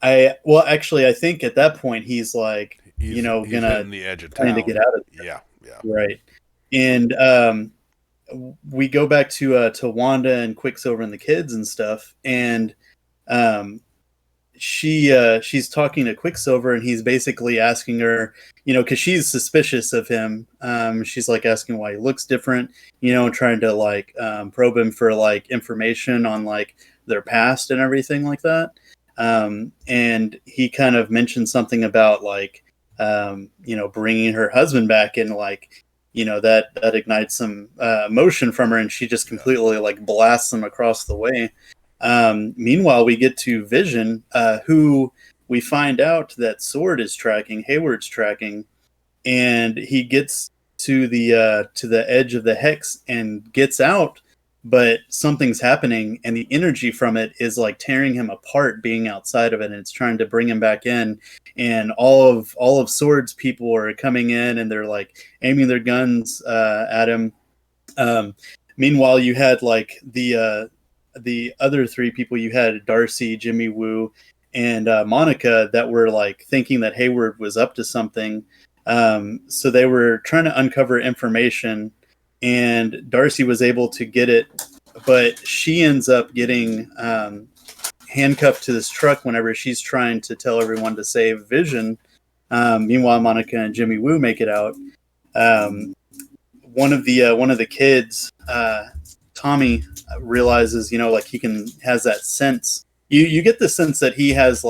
Speaker 3: I think at that point he's
Speaker 2: he's
Speaker 3: gonna
Speaker 2: the edge of
Speaker 3: trying
Speaker 2: town.
Speaker 3: to get out of there.
Speaker 2: Yeah,
Speaker 3: right. And we go back to Wanda and Quicksilver and the kids and stuff, and she's talking to Quicksilver, and he's basically asking her, because she's suspicious of him. She's asking why he looks different, trying to probe him for information on their past and everything like that. And he kind of mentioned something about bringing her husband back, and that ignites some emotion from her, and she just completely blasts him across the way. Meanwhile, we get to Vision, who we find out that Sword is tracking, Hayward's tracking, and he gets to the edge of the hex and gets out, but something's happening, and the energy from it is tearing him apart, being outside of it, and it's trying to bring him back in. And all of Sword's people are coming in, and they're aiming their guns at him. Meanwhile, you had the other three people. You had Darcy, Jimmy Woo, and Monica that were thinking that Hayward was up to something. So they were trying to uncover information, and Darcy was able to get it, but she ends up getting handcuffed to this truck whenever she's trying to tell everyone to save Vision. Meanwhile, Monica and Jimmy Woo make it out. One of the kids, Tommy, realizes, has that sense. You get the sense that he has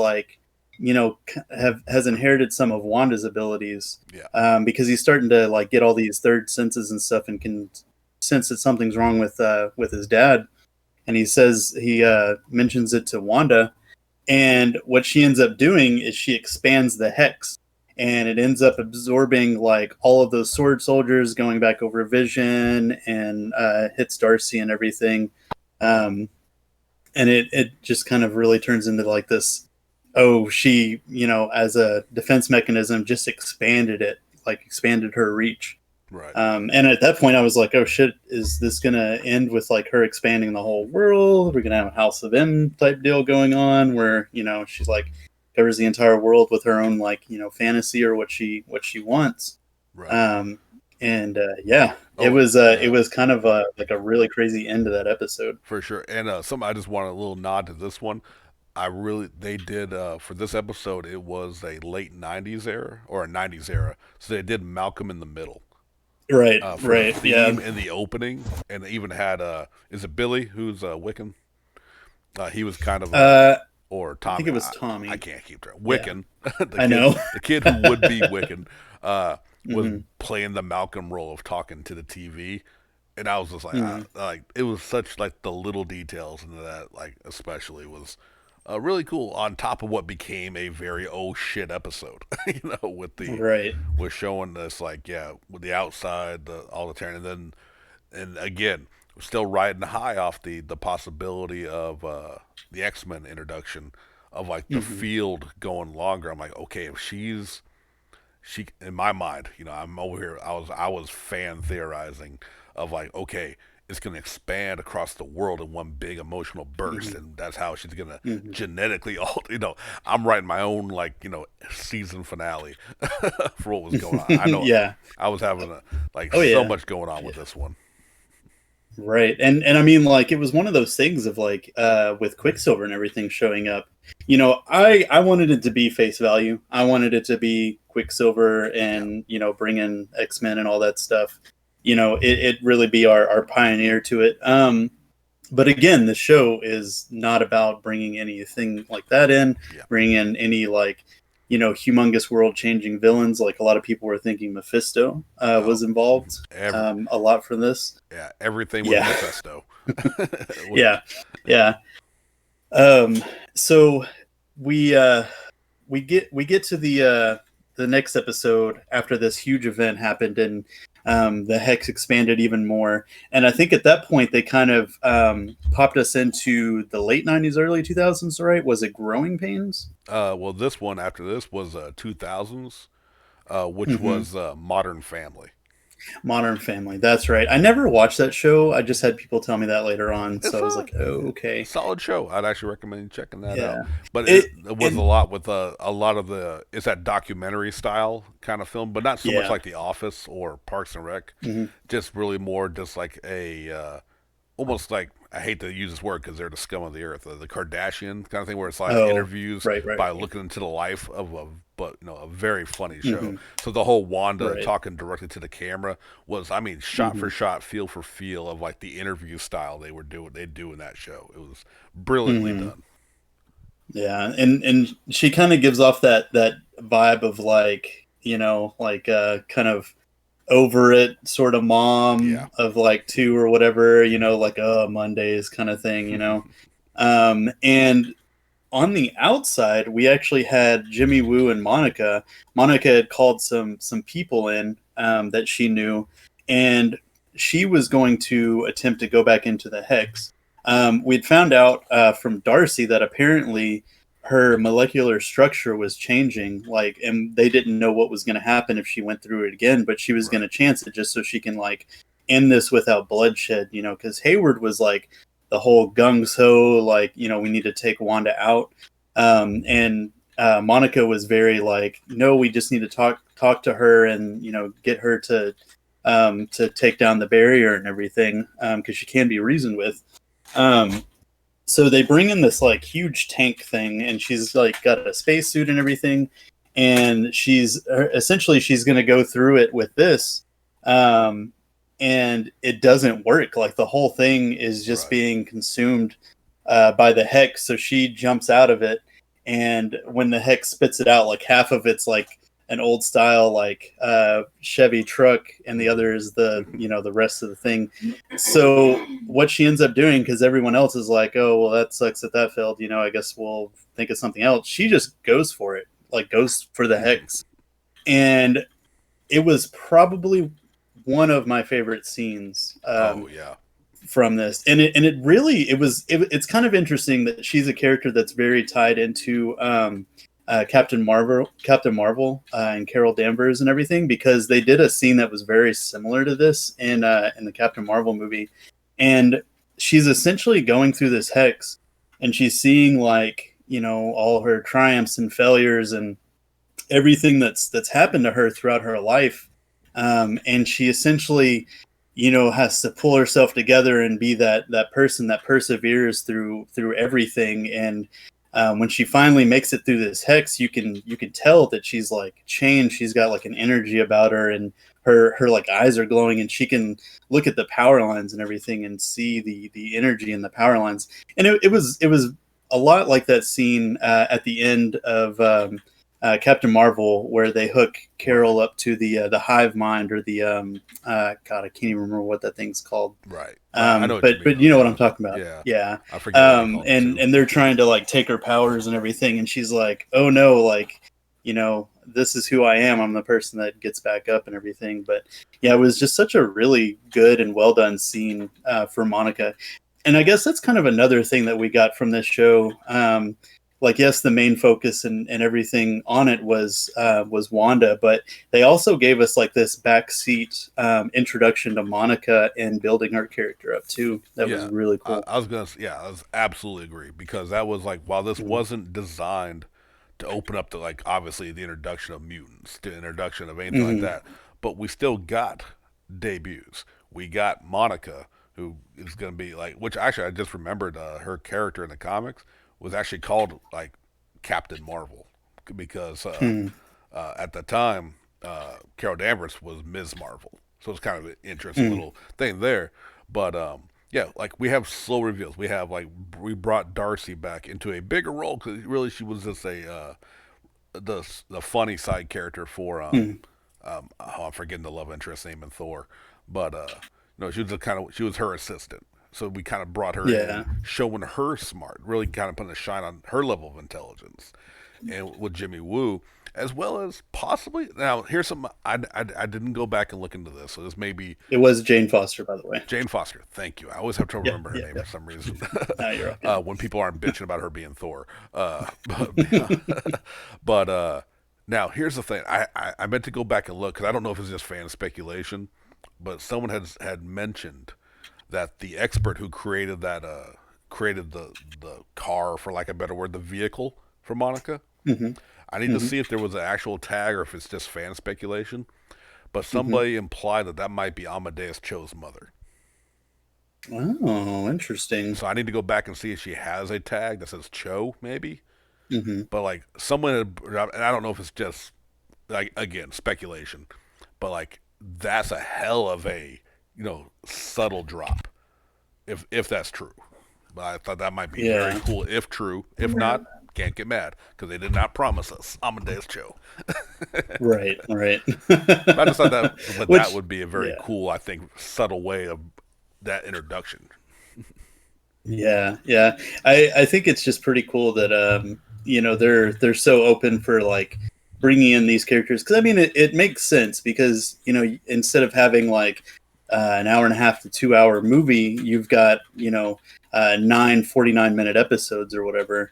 Speaker 3: has inherited some of Wanda's abilities. Because he's starting to get all these third senses and stuff, and can sense that something's wrong with his dad. And he mentions it to Wanda, and what she ends up doing is she expands the hex, and it ends up absorbing all of those sword soldiers, going back over Vision, and hits Darcy and everything. And it just kind of really turns into this, she, as a defense mechanism, just expanded her reach. And at that point I was oh shit, is this gonna end with her expanding the whole world? We're gonna have a House of M type deal going on, where she's covers the entire world with her own fantasy, or what she wants. It was kind of a really crazy end to that episode,
Speaker 2: for sure. And I just want a little nod to this one. They did for this episode, it was a late 90s era, or a 90s era, so they did Malcolm in the Middle.
Speaker 3: Right.
Speaker 2: The theme in the opening, and they even had is it Billy who's Wiccan? He was kind of or Tommy.
Speaker 3: I think it was Tommy.
Speaker 2: I can't keep track. Wiccan.
Speaker 3: I know.
Speaker 2: The kid who would be Wiccan was playing the Malcolm role of talking to the TV, and I was just it was such the little details into that, especially was really cool, on top of what became a very oh shit episode, with the with showing this with the outside, all the tearing, and again we're still riding high off the possibility of the X-Men introduction of the field going longer. I'm okay, if she in my mind, I'm over here, I was fan theorizing of okay, it's going to expand across the world in one big emotional burst, and that's how she's going to genetically alter. I'm writing my own season finale for what was going on. I know. I was having so much going on with this one.
Speaker 3: Right. And I mean, it was one of those things of with Quicksilver and everything showing up, I wanted it to be face value. I wanted it to be Quicksilver and, bring in X-Men and all that stuff. It really be our pioneer to it. But again, the show is not about bringing anything like that in, bringing in any humongous world changing villains. Like a lot of people were thinking Mephisto
Speaker 2: Oh,
Speaker 3: was involved
Speaker 2: every,
Speaker 3: a lot for this.
Speaker 2: yeah, everything with
Speaker 3: Yeah,
Speaker 2: Mephisto.
Speaker 3: yeah, yeah. Um, so we uh, we get to the next episode after this huge event happened, and the hex expanded even more. And I think at that point they kind of popped us into the late '90s, early 2000s. Right? Was it Growing Pains?
Speaker 2: Well, this one after this was 2000s, which
Speaker 3: Hmm.
Speaker 2: was Modern Family.
Speaker 3: Modern Family. That's right. I never watched that show. I just had people tell me that later on, so
Speaker 2: It's
Speaker 3: I was
Speaker 2: a
Speaker 3: like, oh, okay,
Speaker 2: solid show. I'd actually recommend checking that
Speaker 3: yeah.
Speaker 2: out. But
Speaker 3: It
Speaker 2: it was a
Speaker 3: and
Speaker 2: lot with a lot of the it's that documentary style kind of film, but not so much
Speaker 3: yeah.
Speaker 2: like The Office or Parks and Rec.
Speaker 3: Hmm.
Speaker 2: Just really more just like a almost like I hate to use this word because they're the scum of the earth, the Kardashian kind of thing, where it's like
Speaker 3: Oh,
Speaker 2: interviews
Speaker 3: right, right,
Speaker 2: by
Speaker 3: right.
Speaker 2: looking into the life of a but a very funny show.
Speaker 3: Hmm.
Speaker 2: So the whole Wanda
Speaker 3: Right.
Speaker 2: talking directly to the camera was, I mean, shot for
Speaker 3: Hmm.
Speaker 2: shot, feel for feel of like the interview style they do in that show. It was brilliantly
Speaker 3: Hmm.
Speaker 2: done.
Speaker 3: Yeah, and she kind of gives off that vibe of like like kind of over it sort of
Speaker 2: Yeah,
Speaker 3: mom of like two or whatever, like Mondays kind of thing, and on the outside, we actually had Jimmy Woo and Monica. Monica had called some people in that she knew, and she was going to attempt to go back into the hex. We'd found out from Darcy that apparently her molecular structure was changing, like, and they didn't know what was going to happen if she went through it again, but she was going
Speaker 2: right.
Speaker 3: to chance it just so she can like end this without bloodshed, because Hayward was like the whole gung ho, like, we need to take Wanda out. And Monica was very like, no, we just need to talk to her and get her to take down the barrier and everything because she can be reasoned with. Um, so they bring in this like huge tank thing, and she's like got a spacesuit and everything, and she's going to go through it with this. Um, and it doesn't work. Like the whole thing is just
Speaker 2: Right.
Speaker 3: being consumed by the hex. So she jumps out of it, and when the hex spits it out, like half of it's like an old style like Chevy truck, and the other is the rest of the thing. So what she ends up doing, because everyone else is like, oh well, that sucks that that failed. I guess we'll think of something else. She just goes for it, like goes for the hex, and it was probably one of my favorite scenes
Speaker 2: Oh yeah.
Speaker 3: from this, and it really it's kind of interesting that she's a character that's very tied into Captain Marvel, and Carol Danvers and everything, because they did a scene that was very similar to this in the Captain Marvel movie, and she's essentially going through this hex, and she's seeing like all her triumphs and failures and everything that's happened to her throughout her life, and she essentially has to pull herself together and be that person that perseveres through everything. And when she finally makes it through this hex, you can tell that she's like changed. She's got like an energy about her, and her like eyes are glowing, and she can look at the power lines and everything and see the energy in the power lines. And it was a lot like that scene at the end of Captain Marvel, where they hook
Speaker 2: Right.
Speaker 3: Carol up to the hive mind, or the God, I can't even remember what that thing's called.
Speaker 2: Right. I know what you
Speaker 3: But
Speaker 2: mean
Speaker 3: you
Speaker 2: though.
Speaker 3: know what I'm
Speaker 2: Yeah.
Speaker 3: talking about.
Speaker 2: Yeah.
Speaker 3: Yeah.
Speaker 2: I forget what they called it
Speaker 3: And
Speaker 2: too.
Speaker 3: they're trying to like take her powers and everything, and she's like, oh no, like this is who I am. I'm the person that gets back up and everything. But yeah, it was just such a really good and well done scene for Monica. And I guess that's kind of another thing that we got from this show. Like, yes, the main focus and everything on it was Wanda, but they also gave us like this backseat introduction to Monica and building her character up too. That was
Speaker 2: Yeah.
Speaker 3: really cool.
Speaker 2: I was gonna. Yeah, I was absolutely agree because that was like while this
Speaker 3: Mhm.
Speaker 2: wasn't designed to open up to like obviously the introduction of mutants, the introduction of anything like
Speaker 3: Mhm.
Speaker 2: that, but we still got debuts. We got Monica, who is gonna be like, which actually I just remembered her character in the comics was actually called like Captain Marvel because
Speaker 3: Mhm.
Speaker 2: at the time Carol Danvers was Ms. Marvel, so it's kind of an interesting
Speaker 3: Mhm.
Speaker 2: little thing there. But yeah, like we have slow reveals. We brought Darcy back into a bigger role because really she was just the funny side character for
Speaker 3: Mm.
Speaker 2: I'm forgetting the love interest name in Thor, but no, she was her assistant. So we kind of brought her in,
Speaker 3: Yeah.
Speaker 2: showing her smart, really kind of putting a shine on her level of intelligence, and with Jimmy Woo, as well as possibly now. Here's some I didn't go back and look into this, so this may be
Speaker 3: It was Jane Foster, by the way.
Speaker 2: Jane Foster. Thank you. I always have trouble
Speaker 3: Yeah,
Speaker 2: remember her
Speaker 3: yeah,
Speaker 2: name
Speaker 3: yeah.
Speaker 2: for some reason.
Speaker 3: No, you're all good.
Speaker 2: When people aren't bitching about her being Thor. But now here's the thing. I meant to go back and look because I don't know if it's just fan speculation, but someone had mentioned that the expert who created the car, for lack of a better word, the vehicle for Monica.
Speaker 3: Hmm.
Speaker 2: I need to see if there was an actual tag or if it's just fan speculation. But
Speaker 3: Hmm.
Speaker 2: somebody implied that might be Amadeus Cho's mother.
Speaker 3: Oh, interesting.
Speaker 2: So I need to go back and see if she has a tag that says Cho, maybe.
Speaker 3: Hmm.
Speaker 2: But like someone, and I don't know if it's just like again speculation, but like that's a hell of a subtle drop if that's true. But I thought that might be very
Speaker 3: Yeah.
Speaker 2: cool if true. If not, can't get mad because they did not promise us Amadeus Cho.
Speaker 3: Right. Right.
Speaker 2: I just thought that
Speaker 3: Which,
Speaker 2: that would be a very
Speaker 3: yeah.
Speaker 2: cool, I think, subtle way of that introduction.
Speaker 3: Yeah, yeah. I think it's just pretty cool that they're so open for like bringing in these characters because I mean it makes sense because instead of having like an hour and a half to 2 hour movie, you've got 9 49-minute episodes or whatever.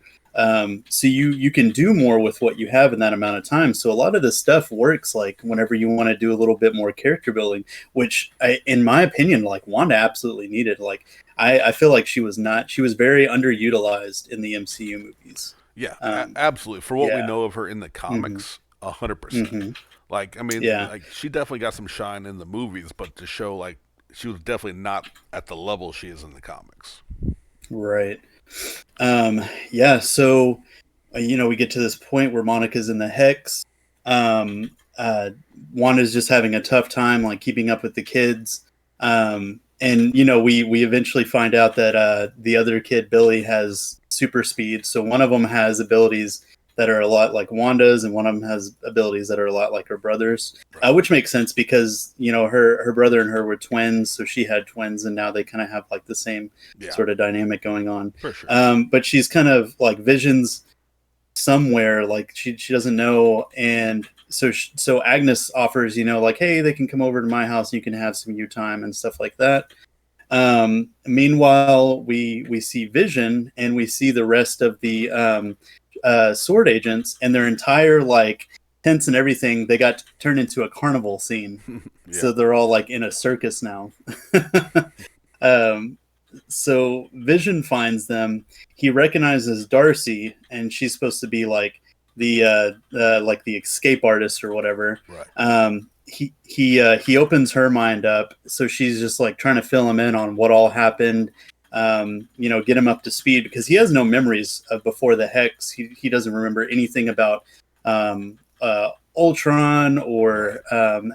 Speaker 3: So you can do more with what you have in that amount of time. So a lot of this stuff works like whenever you want to do a little bit more character building, which in my opinion, like Wanda absolutely needed. Like I feel like she was very underutilized in the MCU movies.
Speaker 2: Yeah,
Speaker 3: Um,
Speaker 2: absolutely. For what we
Speaker 3: yeah.
Speaker 2: know of her in the
Speaker 3: Hmm.
Speaker 2: comics, 100%.
Speaker 3: Hmm.
Speaker 2: Like, I mean,
Speaker 3: Yeah.
Speaker 2: like she definitely got some shine in the movies, but to show like she was definitely not at the level she is in the comics.
Speaker 3: Right. Yeah. So, we get to this point where Monica's in the Hex. Um, uh, Wanda's just having a tough time, like keeping up with the kids. And we eventually find out that the other kid, Billy, has super speed. So one of them has abilities that are a lot like Wanda's, and one of them has abilities that are a lot like her brother's,
Speaker 2: Right.
Speaker 3: which makes sense because her brother and her were twins, so she had twins, and now they kind of have like the same
Speaker 2: Yeah,
Speaker 3: sort of dynamic going on.
Speaker 2: for sure.
Speaker 3: But she's kind of like Vision's somewhere, like she doesn't know, and so Agnes offers, like, hey, they can come over to my house and you can have some you time and stuff like that. Meanwhile, we see Vision and we see the rest of the sword agents and their entire like tents and everything. They got turned into a carnival scene,
Speaker 2: Yeah,
Speaker 3: so they're all like in a circus now. um, so Vision finds them. He recognizes Darcy, and she's supposed to be like the escape artist or whatever.
Speaker 2: right.
Speaker 3: He opens her mind up, so she's just like trying to fill him in on what all happened. Get him up to speed because he has no memories of before the Hex. He doesn't remember anything about Ultron or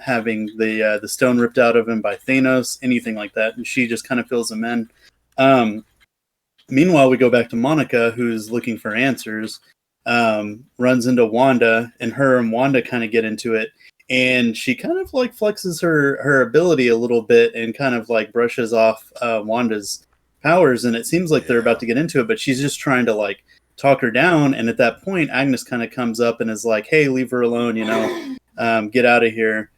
Speaker 3: having the stone ripped out of him by Thanos, anything like that. And she just kind of fills him in. Meanwhile, we go back to Monica, who's looking for answers, runs into Wanda, and her and Wanda kind of get into it. And she kind of like flexes her ability a little bit and kind of like brushes off Wanda's powers. And it seems like they're about to get into it, but she's just trying to like talk her down. And at that point, Agnes kind of comes up and is like, hey, leave her alone, get out of here.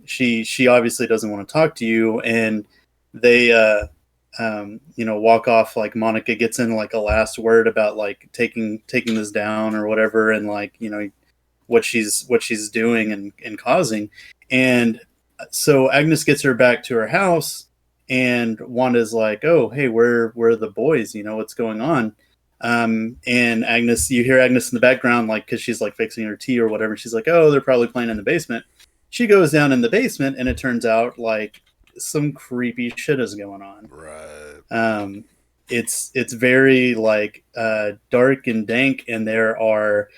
Speaker 3: She obviously doesn't want to talk to you. And they walk off. Like Monica gets in like a last word about like taking this down or whatever, and like what she's doing and causing. And so Agnes gets her back to her house, and Wanda's like, oh, hey, where are the boys? What's going on? And Agnes, you hear Agnes in the background, like, because she's like fixing her tea or whatever. She's like, oh, they're probably playing in the basement. She goes down in the basement, and it turns out like some creepy shit is going on.
Speaker 2: Right.
Speaker 3: It's very like dark and dank, and there are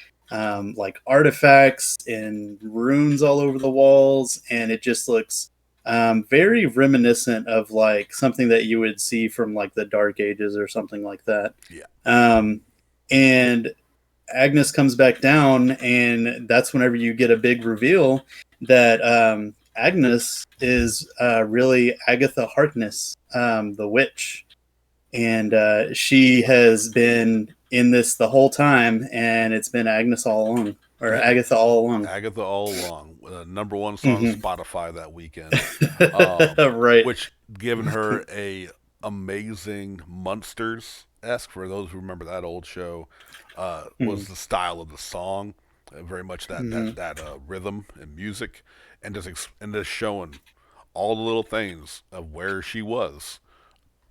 Speaker 3: like artifacts and runes all over the walls, and it just looks very reminiscent of like something that you would see from like the Dark Ages or something like that.
Speaker 2: Yeah.
Speaker 3: And Agnes comes back down, and that's whenever you get a big reveal that Agnes is really Agatha Harkness, the witch, and she has been in this the whole time, and it's been Agnes all along, or Agatha all along.
Speaker 2: Agatha all along, number one song Spotify that weekend,
Speaker 3: Right.
Speaker 2: which given her a amazing Munsters esque, for those who remember that old show, was the style of the song, very much that rhythm and music, and just showing all the little things of where she was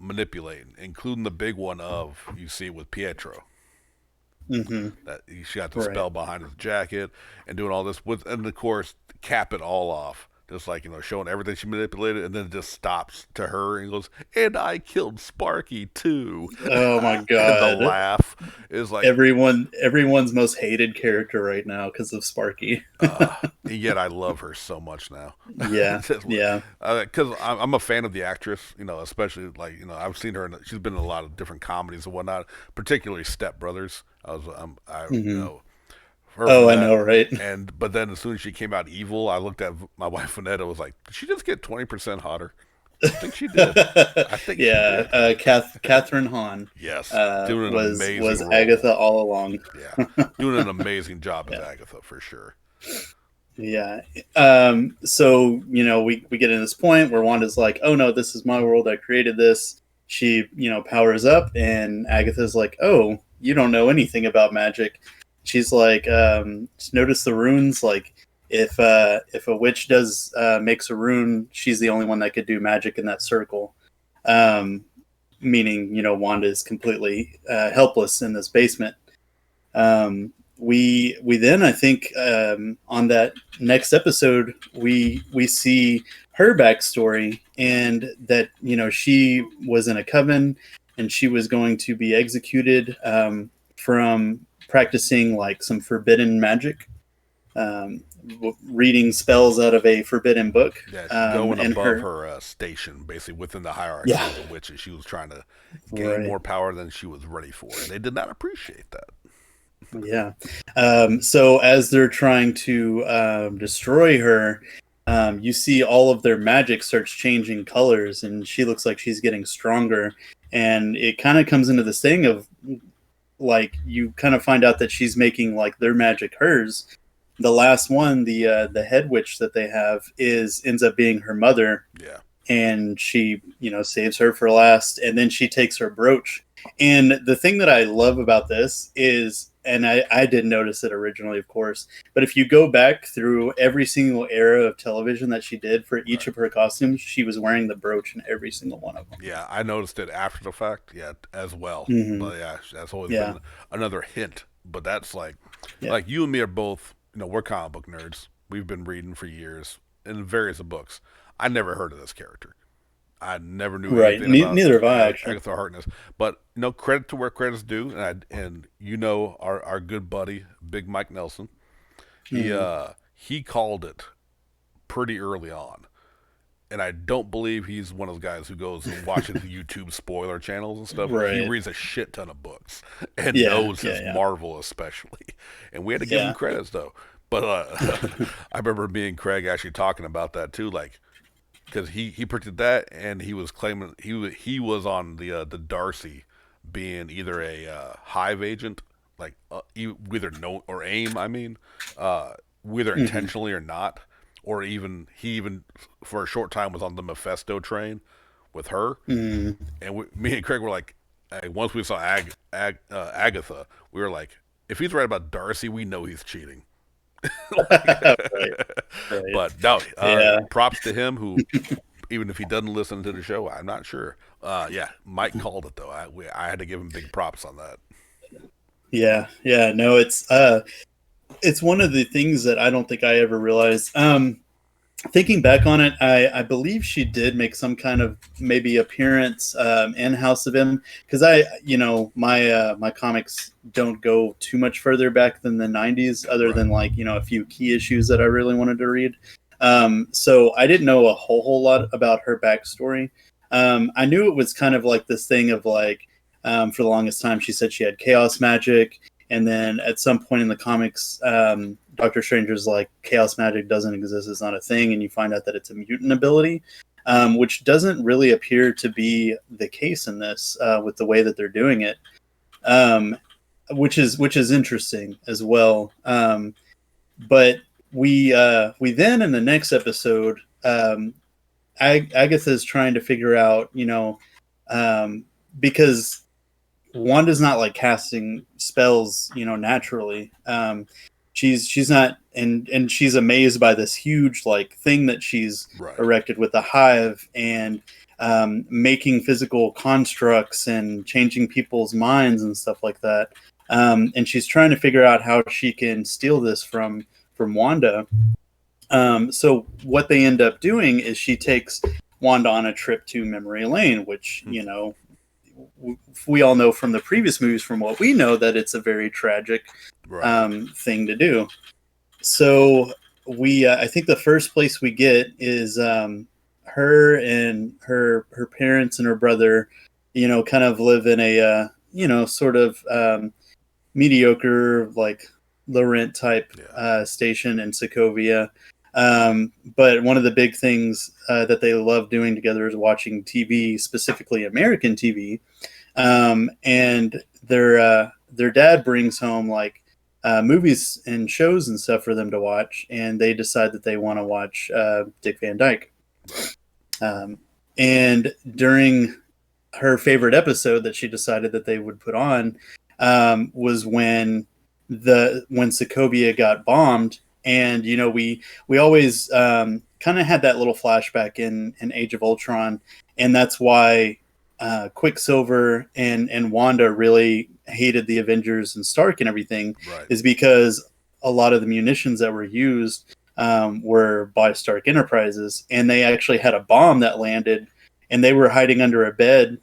Speaker 2: manipulating, including the big one of you see with Pietro. That she got the spell behind his jacket and doing all this with, and of course cap it all off, just like showing everything she manipulated, and then it just stops to her and goes, "And I killed Sparky too."
Speaker 3: Oh my
Speaker 2: And
Speaker 3: god!
Speaker 2: the laugh is like
Speaker 3: everyone's most hated character right now because of Sparky.
Speaker 2: and yet I love her so much now.
Speaker 3: Yeah, yeah.
Speaker 2: Because I'm a fan of the actress, especially like I've seen her. She's been in a lot of different comedies and whatnot, particularly Step Brothers. I
Speaker 3: know, right?
Speaker 2: But then as soon as she came out evil, I looked at my wife Vanetta. Was like, did she just get 20% hotter? I think she did. I think
Speaker 3: yeah.
Speaker 2: She did.
Speaker 3: Catherine Hahn.
Speaker 2: Yes, doing an amazing
Speaker 3: was
Speaker 2: role.
Speaker 3: Agatha all along.
Speaker 2: Yeah, doing an amazing job as Agatha for sure.
Speaker 3: Yeah. So we get to this point where Wanda's like, "Oh no, this is my world. I created this." She powers up, and Agatha's like, "Oh, you don't know anything about magic." She's like, "Notice the runes. Like, if a witch makes a rune, she's the only one that could do magic in that circle." Meaning, Wanda is completely helpless in this basement. We then, I think, on that next episode, we see her backstory, and that she was in a coven, and she was going to be executed from practicing like some forbidden magic, reading spells out of a forbidden book.
Speaker 2: Yeah, going above her station, basically within the hierarchy of the witches. She was trying to gain more power than she was ready for, and they did not appreciate that.
Speaker 3: Yeah. So as they're trying to destroy her, you see all of their magic starts changing colors, and she looks like she's getting stronger. And it kind of comes into this thing of like, you kind of find out that she's making like their magic hers. The last one, the head witch that they have, ends up being her mother.
Speaker 2: Yeah.
Speaker 3: And she, saves her for last, and then she takes her brooch. And the thing that I love about this is, and I didn't notice it originally, of course, but if you go back through every single era of television that she did for each of her costumes, she was wearing the brooch in every single one of them.
Speaker 2: Yeah, I noticed it after the fact, as well. But yeah, that's always been another hint. But that's like you and me are both, we're comic book nerds. We've been reading for years in various books. I never heard of this character. I never knew anything about
Speaker 3: neither have I, actually.
Speaker 2: Agatha Harkness. But credit to where credit's due, and our good buddy Big Mike Nelson, he called it pretty early on, and I don't believe he's one of those guys who goes and watches YouTube spoiler channels and stuff.
Speaker 3: Right.
Speaker 2: He reads a shit ton of books and knows his Marvel especially, and we had to give him credits though. But I remember me and Craig actually talking about that too, like. Because he predicted that, and he was claiming he was on the Darcy being either a Hive agent, like either no or AIM. I mean, whether intentionally or not, or he even for a short time was on the Mephisto train with her. And me and Craig were like, hey, once we saw Agatha, we were like, if he's right about Darcy, we know he's cheating.
Speaker 3: Right.
Speaker 2: But no, props to him who, even if he doesn't listen to the show, I'm not sure. Mike called it though. I had to give him big props on that. Yeah,
Speaker 3: no, it's one of the things that I don't think I ever realized. Thinking back on it, I believe she did make some kind of maybe appearance in House of M, because my comics don't go too much further back than the 90s, other than like a few key issues that I really wanted to read. So I didn't know a whole lot about her backstory. I knew it was kind of like this thing of like, for the longest time she said she had chaos magic, And then at some point in the comics, Doctor Stranger's like, chaos magic doesn't exist, it's not a thing, and you find out that it's a mutant ability, which doesn't really appear to be the case in this with the way that they're doing it, which is interesting as well. But we then in the next episode, Agatha's trying to figure out, because Wanda's not like casting spells, naturally. She's not, and she's amazed by this huge like thing that she's erected with the hive, and making physical constructs and changing people's minds and stuff like that. And she's trying to figure out how she can steal this from Wanda. So what they end up doing is she takes Wanda on a trip to Memory Lane, which, we all know from the previous movies, from what we know, that it's a very tragic thing to do. So I think the first place we get is her and her parents and her brother, kind of live in a, sort of mediocre, like low rent type station in Sokovia. But one of the big things that they love doing together is watching TV, specifically American TV. And their dad brings home like movies and shows and stuff for them to watch, and they decide that they want to watch Dick Van Dyke. And during her favorite episode that she decided that they would put on was when Sokovia got bombed. And we always kind of had that little flashback in Age of Ultron, and that's why Quicksilver and Wanda really hated the Avengers and Stark and everything, is because a lot of the munitions that were used were by Stark Enterprises, and they actually had a bomb that landed, and they were hiding under a bed,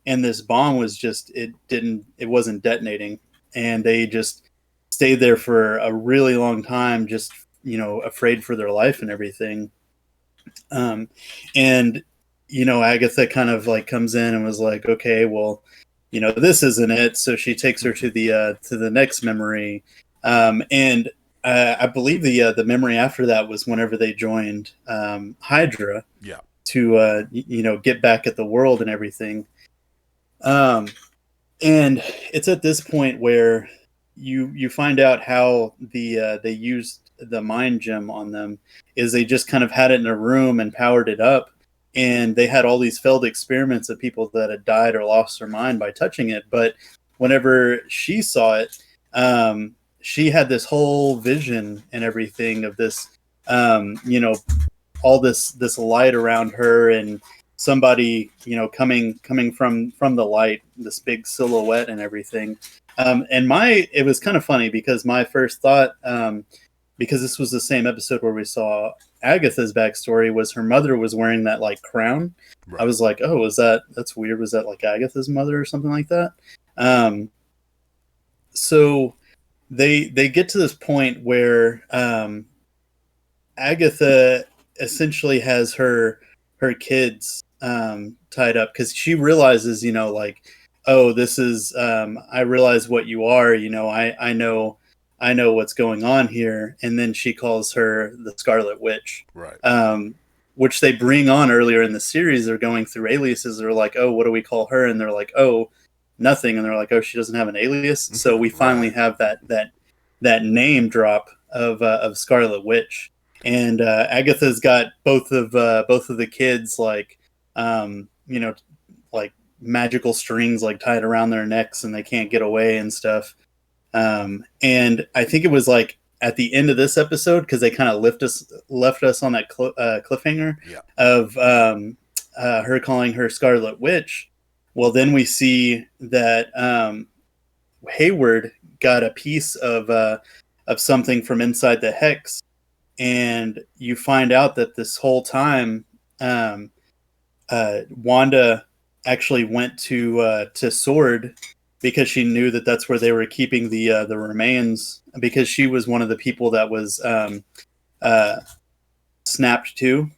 Speaker 3: and this bomb was it wasn't detonating, and they just stayed there for a really long time, just afraid for their life and everything. And Agatha kind of like comes in and was like, okay, well, this isn't it. So she takes her to the next memory, and I believe the memory after that was whenever they joined Hydra, to get back at the world and everything. And it's at this point where you find out how they used the mind gem on them. Is they just kind of had it in a room and powered it up, and they had all these failed experiments of people that had died or lost their mind by touching it. But whenever she saw it, she had this whole vision and everything of this, all this light around her, and somebody coming from the light, this big silhouette and everything. And it was kind of funny because my first thought, because this was the same episode where we saw Agatha's backstory, was her mother was wearing that like crown. I was like, oh, that's weird. Was that like Agatha's mother or something like that? So they get to this point where Agatha essentially has her kids tied up, because she realizes, like, oh, this is I realize what you are, I know what's going on here. And then she calls her the Scarlet Witch, which they bring on earlier in the series. They're going through aliases. They're like, oh, what do we call her? And they're like, oh, nothing. And they're like, oh, she doesn't have an alias. So we finally have that name drop of Scarlet Witch. And Agatha's got both of the kids like like magical strings like tied around their necks, and they can't get away and stuff. And I think it was like at the end of this episode, because they kind of left us on that cliffhanger of her calling her Scarlet Witch. Well, then we see that Hayward got a piece of something from inside the hex, and you find out that this whole time Wanda actually went to Sword, because she knew that that's where they were keeping the remains, because she was one of the people that was snapped to.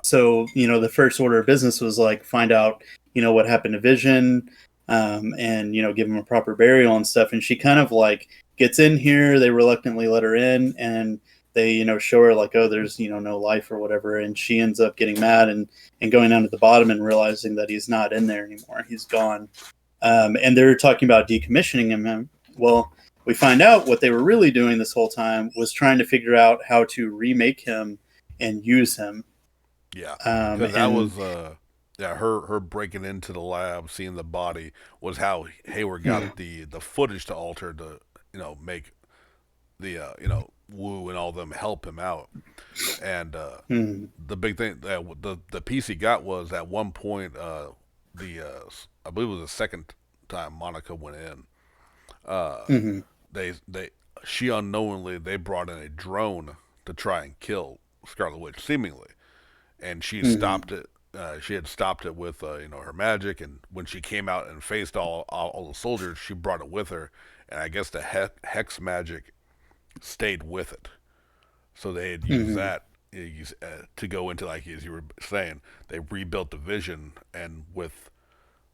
Speaker 3: So the first order of business was like, find out what happened to Vision, and give him a proper burial and stuff. And she kind of like gets in here. They reluctantly let her in, and they show her like, oh, there's no life or whatever, and she ends up getting mad and going down to the bottom and realizing that he's not in there anymore. He's gone. And they're talking about decommissioning him. Well, we find out what they were really doing this whole time was trying to figure out how to remake him and use him.
Speaker 2: Yeah, because that was her breaking into the lab, seeing the body, was how Hayward got the footage to alter to make the Wu and all of them help him out. And the big thing that the piece he got was at one point I believe it was the second time Monica went in. She unknowingly they brought in a drone to try and kill Scarlet Witch, seemingly, and she stopped it. She had stopped it with her magic, and when she came out and faced all the soldiers, she brought it with her, and I guess the hex magic stayed with it. So they had used that to go into, like as you were saying, they rebuilt the Vision, and with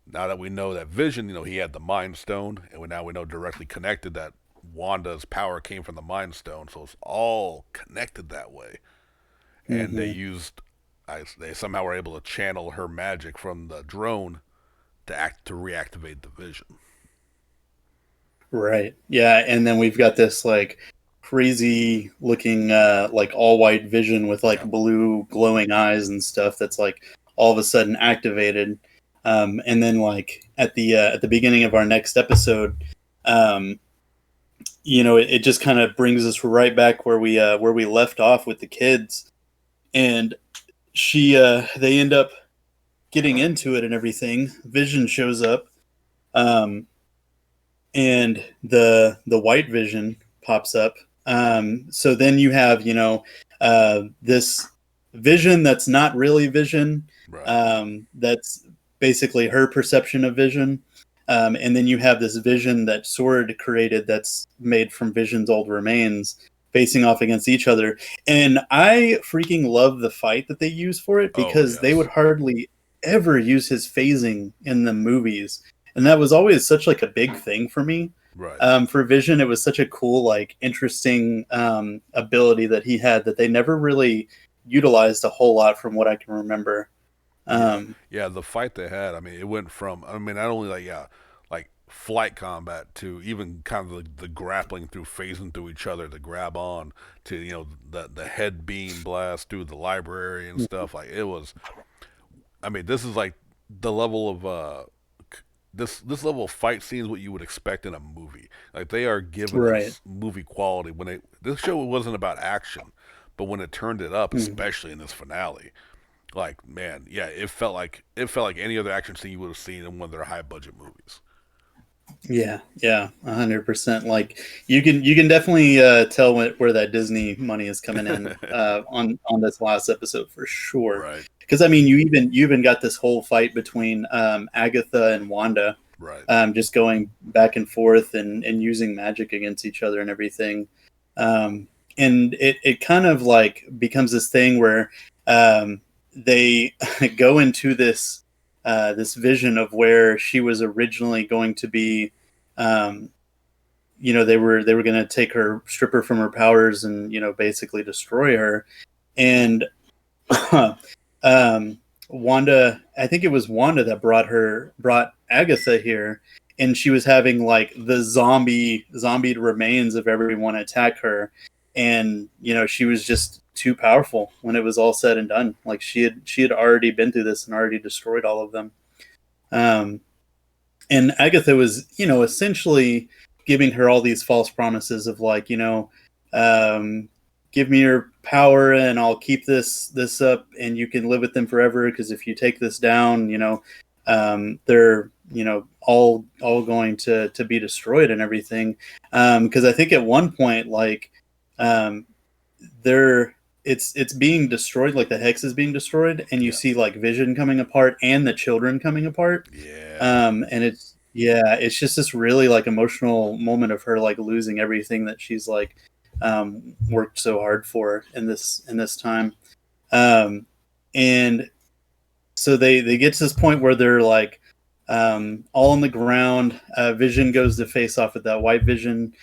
Speaker 2: now that we know that Vision, he had the Mind Stone, and now we know directly connected that Wanda's power came from the Mind Stone, so it's all connected that way. And they somehow were able to channel her magic from the drone to reactivate the Vision.
Speaker 3: Right. Yeah, and then we've got this like crazy looking like all white Vision with like blue glowing eyes and stuff that's like all of a sudden activated. And then like at the beginning of our next episode, it just kind of brings us right back where we left off with the kids, and they end up getting into it and everything. Vision shows up, and the white Vision pops up. So then you have this Vision that's not really Vision.
Speaker 2: Right.
Speaker 3: That's basically her perception of Vision. And then you have this Vision that Sword created that's made from Vision's old remains facing off against each other. And I freaking love the fight that they use for it, because they would hardly ever use his phasing in the movies. And that was always such like a big thing for me.
Speaker 2: Right.
Speaker 3: For Vision, it was such a cool, like interesting ability that he had that they never really utilized a whole lot from what I can remember.
Speaker 2: Yeah, the fight they had, I mean, it went from, not only like flight combat to even kind of the grappling through phasing through each other to grab on to, the head beam blast through the library and stuff. Like it was, this is like the level of, this level of fight scenes what you would expect in a movie. Like they are giving us movie quality. This show wasn't about action, but when it turned it up, especially in this finale, like, man, yeah, it felt like any other action scene you would have seen in one of their high budget movies.
Speaker 3: Yeah, 100%. Like you can definitely tell where that Disney money is coming in on this last episode for sure.
Speaker 2: Right.
Speaker 3: Because you even got this whole fight between Agatha and Wanda,
Speaker 2: right?
Speaker 3: Just going back and forth and using magic against each other and everything. And it kind of like becomes this thing where they go into this Vision of where she was originally going to be. They were going to take her, strip her from her powers, and basically destroy her. And Wanda, I think it was Wanda that brought Agatha here, and she was having like the zombie remains of everyone attack her, and she was just too powerful when it was all said and done. Like she had already been through this and already destroyed all of them. And Agatha was, essentially giving her all these false promises of like, give me your power and I'll keep this up and you can live with them forever. Because if you take this down, they're, all going to be destroyed and everything. Because I think at one point, like, it's being destroyed, like the hex is being destroyed, and you see like Vision coming apart and the children coming apart. And it's just this really like emotional moment of her like losing everything that she's like worked so hard for in this time. And so they get to this point where they're like all on the ground. Vision goes to face off with that White Vision.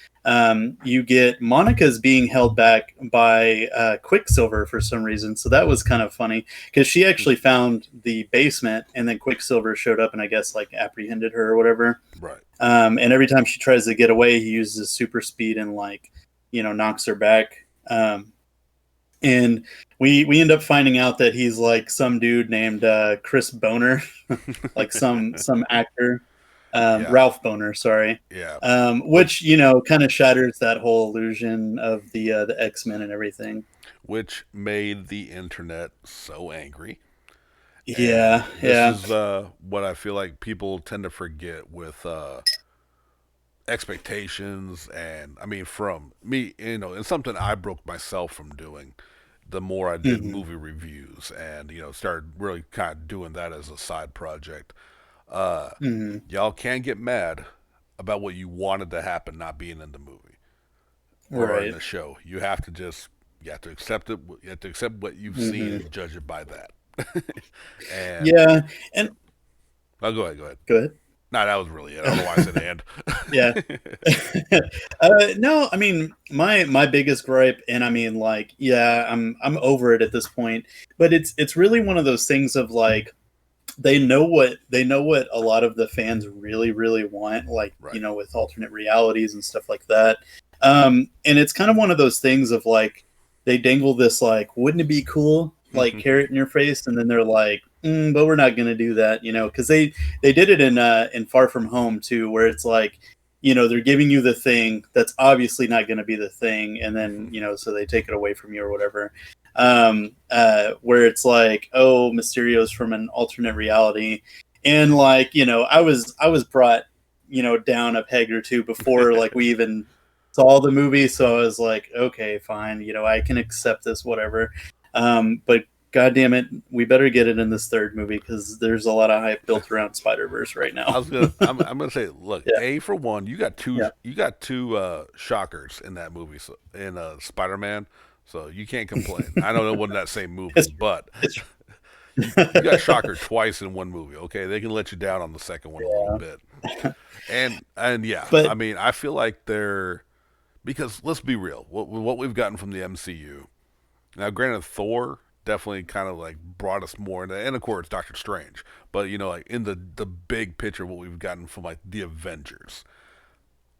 Speaker 3: You get Monica's being held back by Quicksilver for some reason. So that was kind of funny because she actually found the basement and then Quicksilver showed up and I guess like apprehended her or whatever.
Speaker 2: Right.
Speaker 3: And every time she tries to get away, he uses super speed and like, knocks her back. And we end up finding out that he's like some dude named Chris Boner, like some actor.
Speaker 2: Yeah.
Speaker 3: Ralph Boner, sorry.
Speaker 2: Yeah.
Speaker 3: Which kind of shatters that whole illusion of the X-Men and everything.
Speaker 2: Which made the internet so angry.
Speaker 3: Yeah,
Speaker 2: And
Speaker 3: yeah.
Speaker 2: this is what I feel like people tend to forget with expectations, and I mean, from me, it's something I broke myself from doing. The more I did movie reviews, and started really kind of doing that as a side project. Y'all can get mad about what you wanted to happen not being in the movie or in
Speaker 3: Right.
Speaker 2: the show. You have to accept it. You have to accept what you've seen and judge it by that. And
Speaker 3: Yeah, and
Speaker 2: go ahead. Go ahead.
Speaker 3: go ahead.
Speaker 2: No, that was really it. Otherwise, it end.
Speaker 3: Yeah. No, I mean my biggest gripe, and I mean like, yeah, I'm over it at this point, but it's really one of those things of like they know what a lot of the fans really really want, like
Speaker 2: Right.
Speaker 3: with alternate realities and stuff like that. And it's kind of one of those things of like they dangle this like, wouldn't it be cool, like carrot in your face, and then they're like, but we're not going to do that, because they did it in Far From Home too, where it's like, they're giving you the thing that's obviously not going to be the thing, and then so they take it away from you or whatever. Where it's like, oh, Mysterio's from an alternate reality, and like I was brought down a peg or two before like we even saw the movie, so I was like, okay, fine, I can accept this, whatever. But God damn it, we better get it in this third movie because there's a lot of hype built around Spider-Verse right now.
Speaker 2: I'm gonna say, look,
Speaker 3: Yeah.
Speaker 2: A for one, you got two
Speaker 3: Yeah.
Speaker 2: shockers in that movie, so, in Spider-Man, so you can't complain. I know it wasn't that same movie,
Speaker 3: It's-
Speaker 2: but
Speaker 3: it's-
Speaker 2: you got shocker twice in one movie. Okay, they can let you down on the second one a little bit, and yeah,
Speaker 3: But
Speaker 2: I mean, I feel like because let's be real, what we've gotten from the MCU now, granted, Thor definitely kind of like brought us more into, and of course Doctor Strange, but like in the big picture, what we've gotten from like the Avengers,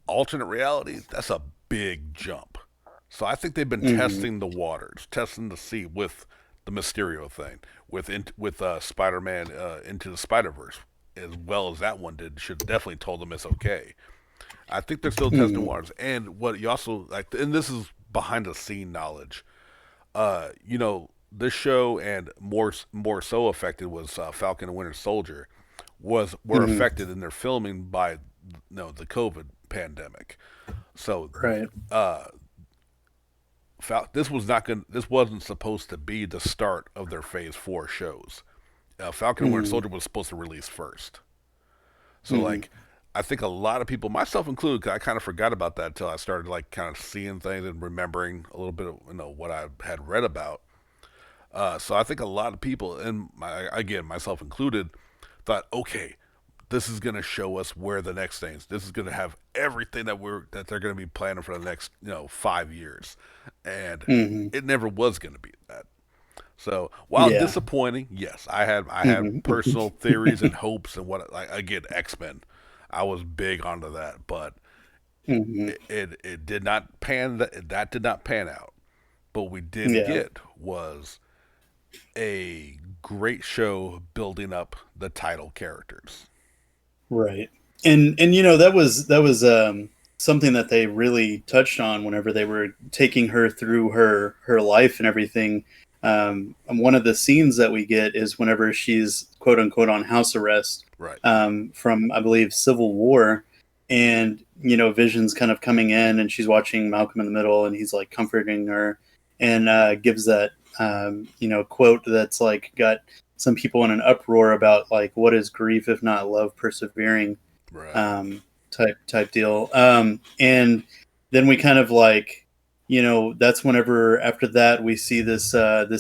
Speaker 2: alternate reality, that's a big jump. So I think they've been testing the waters, testing to see with the Mysterio thing, with Spider-Man into the Spider-Verse, as well as that one did. Should definitely told them it's okay. I think they're still testing waters, and what you also like, and this is behind the scene knowledge. This show, and more so affected was Falcon and Winter Soldier, were affected in their filming by the COVID pandemic. So
Speaker 3: right.
Speaker 2: this wasn't supposed to be the start of their Phase 4 shows. Falcon and Winter Soldier was supposed to release first. So like, I think a lot of people, myself included, 'cause I kind of forgot about that until I started like kind of seeing things and remembering a little bit of what I had read about. So I think a lot of people, and again myself included, thought, okay, this is going to show us where the next things. This is going to have everything that they're going to be planning for the next 5 years, and it never was going to be that. So while disappointing, yes, I had personal theories and hopes and what, like, again, X-Men, I was big onto that, but it did not that did not pan out. But what we did get was a great show building up the title characters.
Speaker 3: Right. And that was something that they really touched on whenever they were taking her through her life and everything. And one of the scenes that we get is whenever she's quote unquote on house arrest,
Speaker 2: Right.
Speaker 3: From I believe Civil War, and Vision's kind of coming in and she's watching Malcolm in the Middle and he's like comforting her and gives that quote that's like got some people in an uproar about like, what is grief if not love persevering,
Speaker 2: Right.
Speaker 3: Type deal. And then we kind of like, that's whenever after that we see this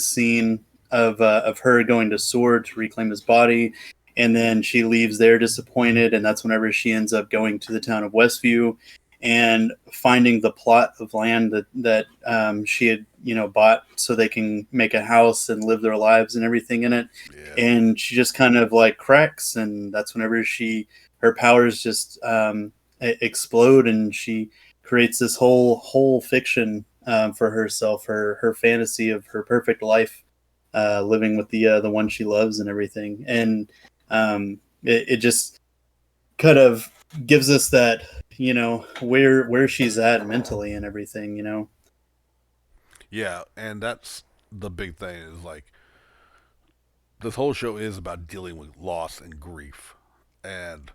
Speaker 3: scene of her going to Sword to reclaim his body, and then she leaves there disappointed, and that's whenever she ends up going to the town of Westview and finding the plot of land that she had bought so they can make a house and live their lives and everything in it.
Speaker 2: Yeah.
Speaker 3: And she just kind of like cracks, and that's whenever her powers just explode, and she creates this whole fiction for herself, her fantasy of her perfect life, living with the one she loves and everything. And it just kind of gives us that where she's at mentally and everything.
Speaker 2: Yeah, and that's the big thing is like this whole show is about dealing with loss and grief, and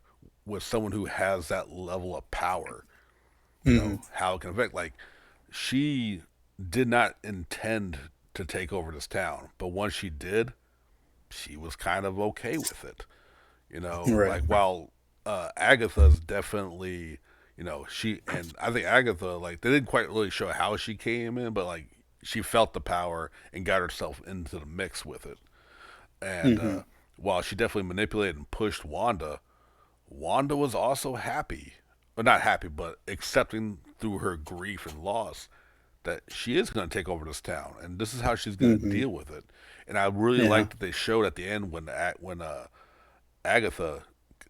Speaker 2: with someone who has that level of power,
Speaker 3: Mm-hmm.
Speaker 2: how it can affect. Like she did not intend to take over this town, but once she did, she was kind of okay with it.
Speaker 3: Right.
Speaker 2: Like while Agatha's definitely, she and I think Agatha like they didn't quite really show how she came in, but like she felt the power and got herself into the mix with it. And
Speaker 3: Mm-hmm.
Speaker 2: while she definitely manipulated and pushed Wanda, Wanda was also happy, or not happy, but accepting through her grief and loss that she is going to take over this town, and this is how she's going to
Speaker 3: Mm-hmm.
Speaker 2: deal with it. And I really
Speaker 3: Yeah.
Speaker 2: liked that they showed at the end when Agatha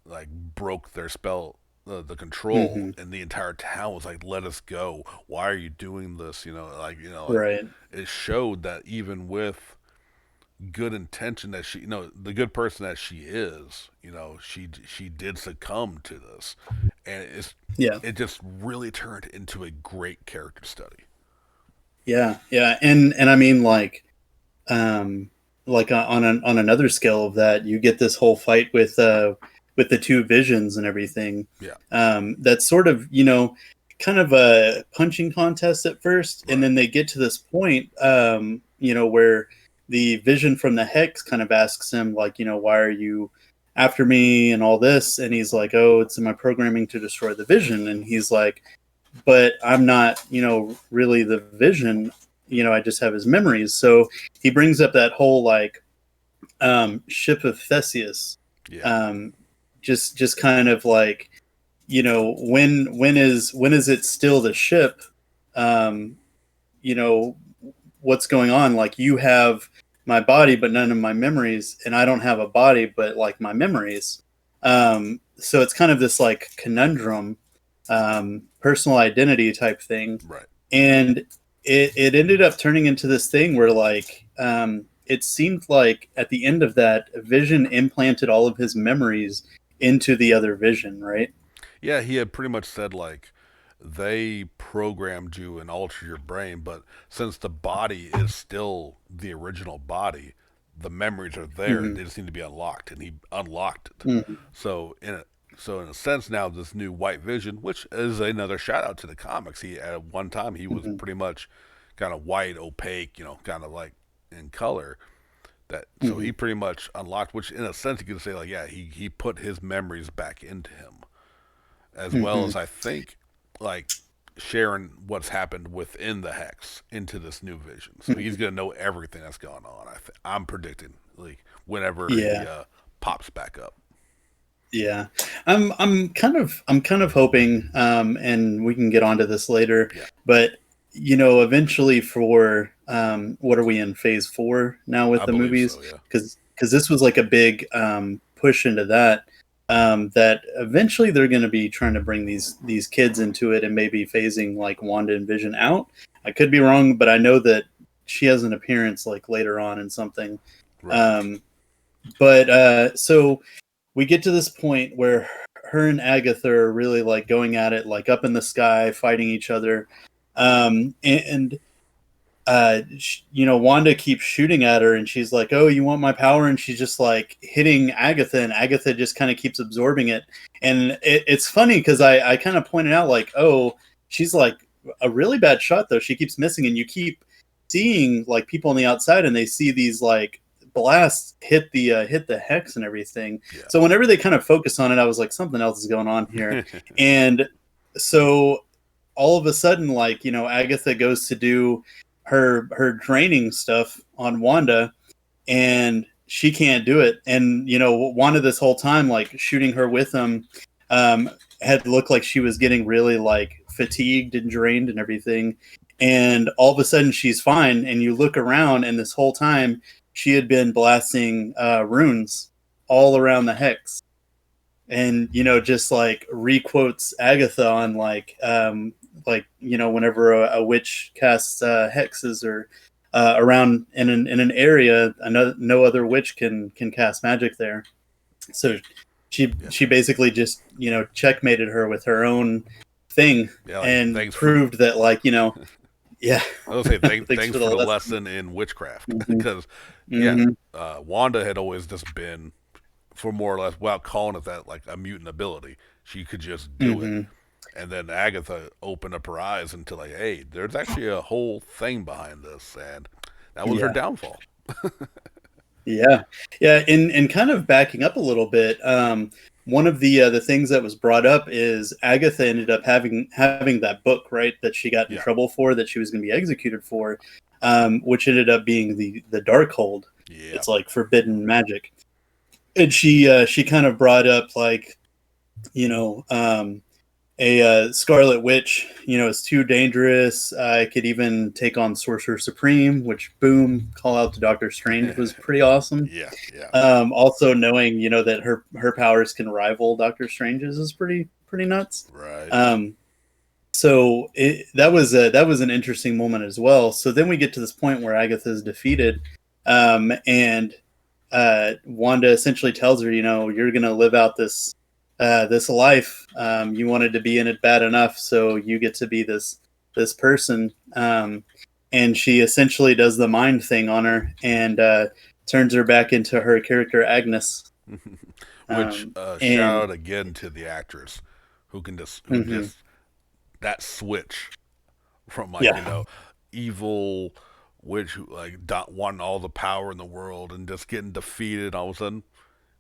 Speaker 2: like broke their spell, the control,
Speaker 3: Mm-hmm.
Speaker 2: and the entire town was like, "Let us go! Why are you doing this?" Like
Speaker 3: Right.
Speaker 2: it showed that even with good intention that she, the good person that she is, she did succumb to this, and
Speaker 3: Yeah.
Speaker 2: it just really turned into a great character study.
Speaker 3: Yeah. Yeah. And I mean, um on another scale of that, you get this whole fight with the two visions and everything.
Speaker 2: Yeah,
Speaker 3: That's sort of kind of a punching contest at first, and
Speaker 2: right.
Speaker 3: then they get to this point where the vision from the hex kind of asks him, like, why are you after me and all this, and he's like, oh, it's in my programming to destroy the vision. And he's like, but I'm not, really the vision. I just have his memories. So he brings up that whole like ship of Theseus.
Speaker 2: Yeah,
Speaker 3: Um, just kind of like, when is it still the ship? Um, you know, what's going on? Like, you have my body, but none of my memories, and I don't have a body, but like my memories. So it's kind of this like conundrum, personal identity type thing.
Speaker 2: right.
Speaker 3: And it ended up turning into this thing where like it seemed like at the end of that, Vision implanted all of his memories into the other Vision, right?
Speaker 2: Yeah, he had pretty much said like they programmed you and altered your brain, but since the body is still the original body, the memories are there.
Speaker 3: Mm-hmm.
Speaker 2: They just need to be unlocked, and he unlocked it.
Speaker 3: Mm-hmm.
Speaker 2: So in a sense now this new White Vision, which is another shout out to the comics, he at one time he was
Speaker 3: Mm-hmm.
Speaker 2: pretty much kind of white, opaque, kind of like in color. That so
Speaker 3: Mm-hmm.
Speaker 2: he pretty much unlocked, which in a sense you could say like yeah he put his memories back into him, as well
Speaker 3: Mm-hmm.
Speaker 2: as I think like sharing what's happened within the hex into this new vision. So he's gonna know everything that's going on. I'm predicting like whenever he
Speaker 3: Yeah.
Speaker 2: pops back up.
Speaker 3: Yeah, I'm kind of hoping, and we can get onto this later,
Speaker 2: Yeah,
Speaker 3: but eventually for what are we in phase 4 now with
Speaker 2: I
Speaker 3: the
Speaker 2: believe
Speaker 3: movies?
Speaker 2: so. Yeah,
Speaker 3: Because this was like a big push into that. That eventually they're going to be trying to bring these kids into it and maybe phasing like Wanda and Vision out. I could be wrong, but I know that she has an appearance like later on in something.
Speaker 2: right.
Speaker 3: Um, but so we get to this point where her and Agatha are really like going at it, like up in the sky, fighting each other. And Wanda keeps shooting at her, and she's like, "Oh, you want my power?" And she's just like hitting Agatha, and Agatha just kind of keeps absorbing it. And it's funny because I kind of pointed out like, "Oh, she's like a really bad shot though. She keeps missing, and you keep seeing like people on the outside, and they see these like blasts hit the hex and everything. So whenever they kind of focus on it, I was like, something else is going on here.
Speaker 2: Yeah,
Speaker 3: And so all of a sudden, like, Agatha goes to do her draining stuff on Wanda, and she can't do it. And Wanda this whole time, like shooting her with him, um, had looked like she was getting really like fatigued and drained and everything. And all of a sudden she's fine. And you look around, and this whole time she had been blasting runes all around the hex. And just like requotes Agatha on whenever a witch casts hexes or around in an area, no other witch can cast magic there. So she basically just checkmated her with her own thing, and proved that yeah.
Speaker 2: I was gonna say thanks
Speaker 3: for
Speaker 2: the lesson in witchcraft,
Speaker 3: Mm-hmm.
Speaker 2: because Wanda had always just been, for more or less, without calling it that, like a mutant ability. She could just do it. And then Agatha opened up her eyes into like, hey, there's actually a whole thing behind this, and that was her downfall.
Speaker 3: Yeah, and kind of backing up a little bit. One of the things that was brought up is Agatha ended up having that book, right, that she got in trouble for, that she was going to be executed for, which ended up being the Darkhold.
Speaker 2: Yeah.
Speaker 3: It's like forbidden magic, and she kind of brought up like, a Scarlet Witch, is too dangerous. I could even take on Sorcerer Supreme, which, boom, call out to Doctor Strange was pretty awesome.
Speaker 2: Yeah.
Speaker 3: Also knowing, that her powers can rival Doctor Strange's is pretty nuts.
Speaker 2: Right.
Speaker 3: So that was an interesting moment as well. So then we get to this point where Agatha is defeated, and Wanda essentially tells her, you're going to live out this life. You wanted to be in it bad enough, so you get to be this person. And she essentially does the mind thing on her and turns her back into her character Agnes.
Speaker 2: Which shout out again to the actress who just that switch from evil witch who wanting all the power in the world and just getting defeated all of a sudden.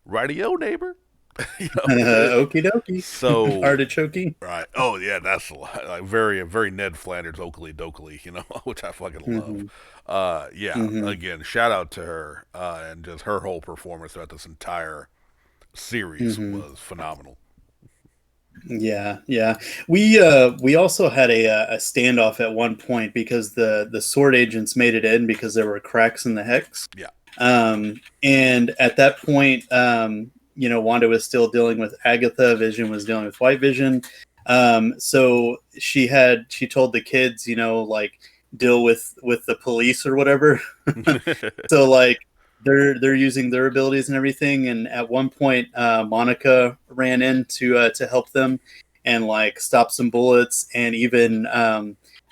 Speaker 2: Radio neighbor.
Speaker 3: Okie dokie.
Speaker 2: So
Speaker 3: artichoke.
Speaker 2: Right. Oh yeah, that's like very Ned Flanders Oakley Dokley, which I fucking love. Again, shout out to her, and just her whole performance throughout this entire series was phenomenal.
Speaker 3: Yeah. We also had a standoff at one point because the sword agents made it in because there were cracks in the hex.
Speaker 2: Yeah.
Speaker 3: And at that point, Wanda was still dealing with Agatha. Vision was dealing with White Vision. So she told the kids, deal with the police or whatever. So they're using their abilities and everything. And at one point, Monica ran in to help them and stop some bullets, and even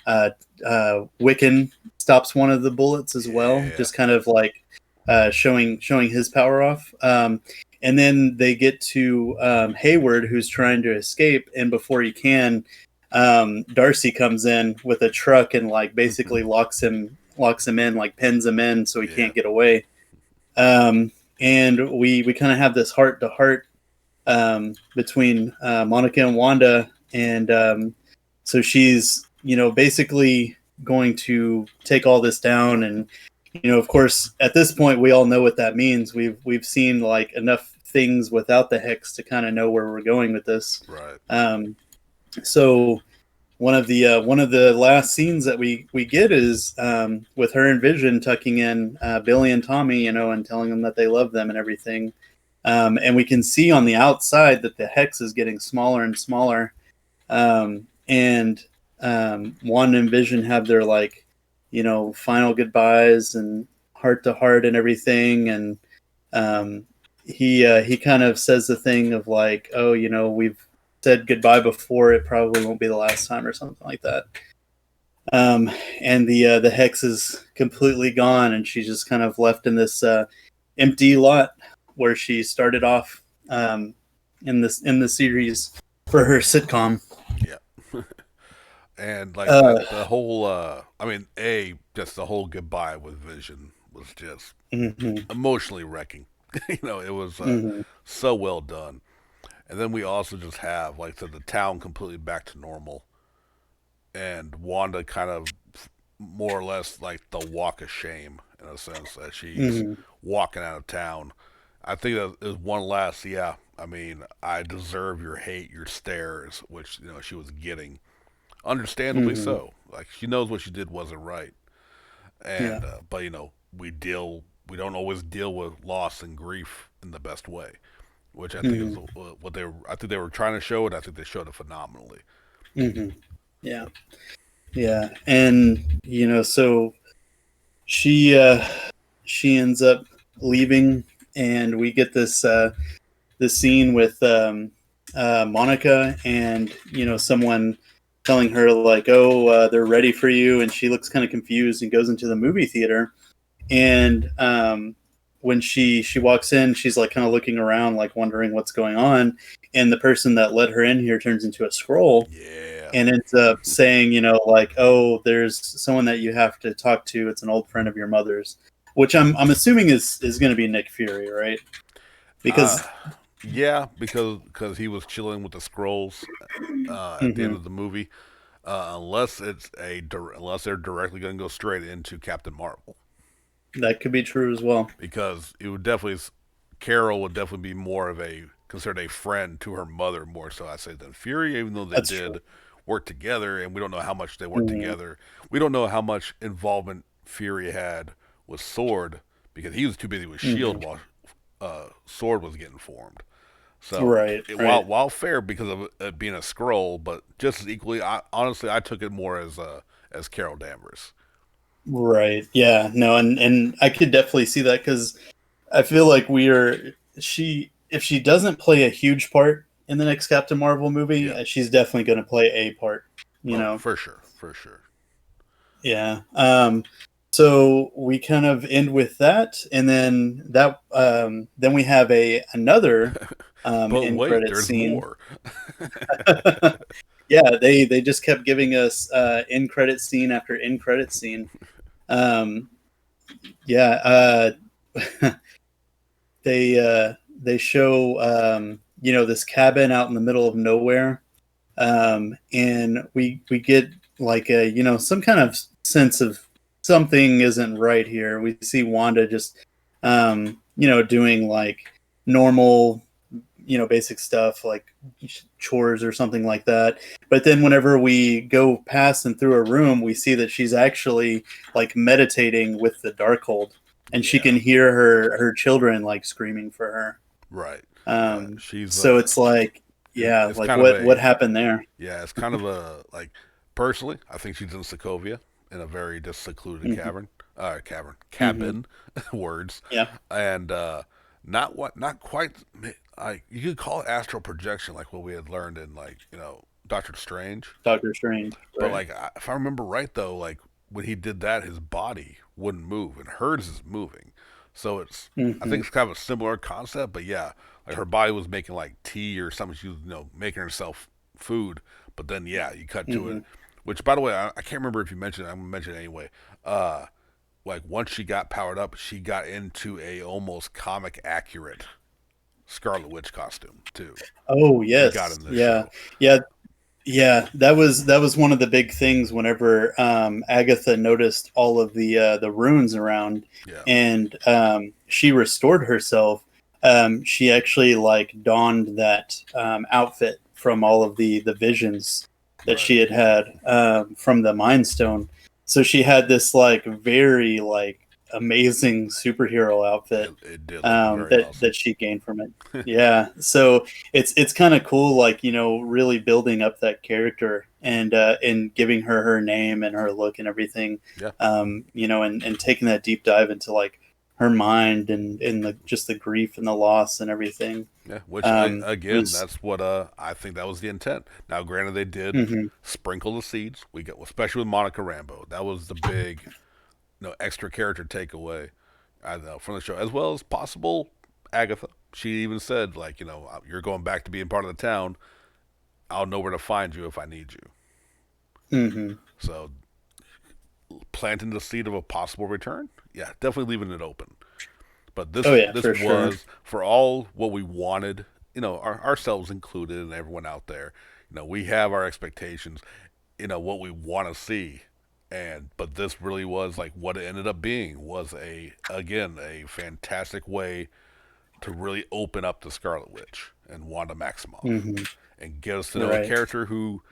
Speaker 3: Wiccan stops one of the bullets as well, just kind of showing his power off. And then they get to Hayward, who's trying to escape, and before he can, Darcy comes in with a truck and basically locks him in, pins him in so he can't get away. And we kind of have this heart to heart between Monica and Wanda, and so she's basically going to take all this down. And of course, at this point, we all know what that means. We've seen enough things without the hex to kind of know where we're going with this.
Speaker 2: Right.
Speaker 3: So one of the last scenes that we get is with her and Vision tucking in Billy and Tommy, and telling them that they love them and everything. And we can see on the outside that the hex is getting smaller and smaller. And Wanda and Vision have their final goodbyes and heart to heart and everything. And he kind of says the thing of we've said goodbye before, it probably won't be the last time, or something like that. And the hex is completely gone, and she's just kind of left in this empty lot where she started off in the series for her sitcom.
Speaker 2: Yeah. And the whole just the whole goodbye with Vision was just emotionally wrecking. It was so well done. And then we also just have the town completely back to normal, and Wanda kind of more or less the walk of shame in a sense that she's
Speaker 3: Hmm.
Speaker 2: walking out of town. I think that is one last, yeah. I mean, I deserve your hate, your stares, which she was getting, understandably
Speaker 3: Hmm.
Speaker 2: so. Like she knows what she did wasn't right,
Speaker 3: Yeah.
Speaker 2: and but we don't always deal with loss and grief in the best way, which I think is
Speaker 3: Hmm.
Speaker 2: what I think they were trying to show it. I think they showed it phenomenally.
Speaker 3: Hmm. Yeah. Yeah. And so she she ends up leaving, and we get this scene with Monica, and someone telling her like, "Oh, they're ready for you," and she looks kind of confused and goes into the movie theater. And when she walks in, she's like kind of looking around, like wondering what's going on. And the person that let her in here turns into a scroll
Speaker 2: Yeah.
Speaker 3: and ends up saying, like, "Oh, there's someone that you have to talk to. It's an old friend of your mother's," which I'm assuming is going to be Nick Fury, right?
Speaker 2: Uh,
Speaker 3: Because
Speaker 2: yeah, because he was chilling with the scrolls at the end
Speaker 3: Mhm,
Speaker 2: of the movie. Unless unless they're directly going to go straight into Captain Marvel,
Speaker 3: that could be true as well.
Speaker 2: because it would definitely Carol would definitely be more of a considered a friend to her mother more so I say than Fury, even though they
Speaker 3: That's true.
Speaker 2: did work together, and we don't know how much they worked
Speaker 3: Hmm.
Speaker 2: together. We don't know how much involvement Fury had with Sword because he was too busy with
Speaker 3: Hmm.
Speaker 2: Shield while Sword was getting formed. So
Speaker 3: Right,
Speaker 2: while
Speaker 3: right,
Speaker 2: fair because of it being a scroll, but just as equally, honestly I took it more as Carol Danvers.
Speaker 3: right. Yeah, no, and I could definitely see that because I feel like we are she if she doesn't play a huge part in the next Captain Marvel movie,
Speaker 2: Yeah,
Speaker 3: she's definitely going to play a part. You
Speaker 2: oh
Speaker 3: know,
Speaker 2: for sure, for sure.
Speaker 3: yeah. So we kind of end with that, and then we have a another
Speaker 2: But
Speaker 3: end
Speaker 2: wait,
Speaker 3: credit
Speaker 2: there's
Speaker 3: scene.
Speaker 2: more.
Speaker 3: Yeah, they just kept giving us end credit scene after end credit scene. Um, yeah, they show this cabin out in the middle of nowhere, and we get like a some kind of sense of something isn't right here. We see Wanda just doing like normal basic stuff like chores or something like that. But then whenever we go past and through a room, we see that she's actually like meditating with the Darkhold, and she can
Speaker 2: Yeah,
Speaker 3: hear her children like screaming for her.
Speaker 2: right. Yeah,
Speaker 3: Um,
Speaker 2: she's
Speaker 3: so it's like, yeah,
Speaker 2: it's
Speaker 3: like
Speaker 2: kind of
Speaker 3: what
Speaker 2: a
Speaker 3: happened there?
Speaker 2: yeah, it's kind of a like personally, I think she's in Sokovia in a very just secluded
Speaker 3: Hmm. Hmm.
Speaker 2: cabin, words,
Speaker 3: Yeah,
Speaker 2: and not quite. Like you could call it astral projection, like what we had learned in like Doctor Strange.
Speaker 3: Doctor Strange,
Speaker 2: But
Speaker 3: right?
Speaker 2: like if I remember right though, like when he did that, his body wouldn't move, and hers is moving. So I think
Speaker 3: Hmm.
Speaker 2: it's kind of a similar concept, but yeah, like her body was making like tea or something. She was making herself food, but then yeah, you cut to it.
Speaker 3: Hmm.
Speaker 2: Which by the way, I can't remember if you mentioned it. I'm gonna mention it anyway. Uh, like once she got powered up, she got into a almost comic accurate Scarlet Witch costume too.
Speaker 3: Oh
Speaker 2: We got
Speaker 3: yes,
Speaker 2: in this
Speaker 3: yeah,
Speaker 2: show.
Speaker 3: yeah. Yeah, that was one of the big things whenever Agatha noticed all of the runes around,
Speaker 2: Yeah,
Speaker 3: and she restored herself. She actually like donned that outfit from all of the visions that
Speaker 2: right.
Speaker 3: she had from the Mind Stone. So she had this like very like amazing superhero outfit
Speaker 2: It did look very
Speaker 3: that
Speaker 2: awesome.
Speaker 3: she gained from it. Yeah, so it's kind of cool, like really building up that character and giving her name and her look and everything,
Speaker 2: Yeah.
Speaker 3: and taking that deep dive into like her mind and the just the grief and the loss and everything.
Speaker 2: Yeah, which again,
Speaker 3: Was
Speaker 2: that's what I think that was the intent. Now, granted, they did
Speaker 3: hmm
Speaker 2: sprinkle the seeds. We got, especially with Monica Rambeau, that was the big, extra character takeaway, from the show, as well as possible Agatha. She even said, like, you're going back to being part of the town. I'll know where to find you if I need you.
Speaker 3: hmm
Speaker 2: So, planting the seed of a possible return, yeah, definitely leaving it open. But
Speaker 3: oh yeah,
Speaker 2: this
Speaker 3: for sure.
Speaker 2: was for all what we wanted, ourselves included, and everyone out there. We have our expectations. What we want to see. But this really was like what it ended up being was a fantastic way to really open up the Scarlet Witch and Wanda Maximoff
Speaker 3: Hmm.
Speaker 2: and get us to know a
Speaker 3: Right.
Speaker 2: character who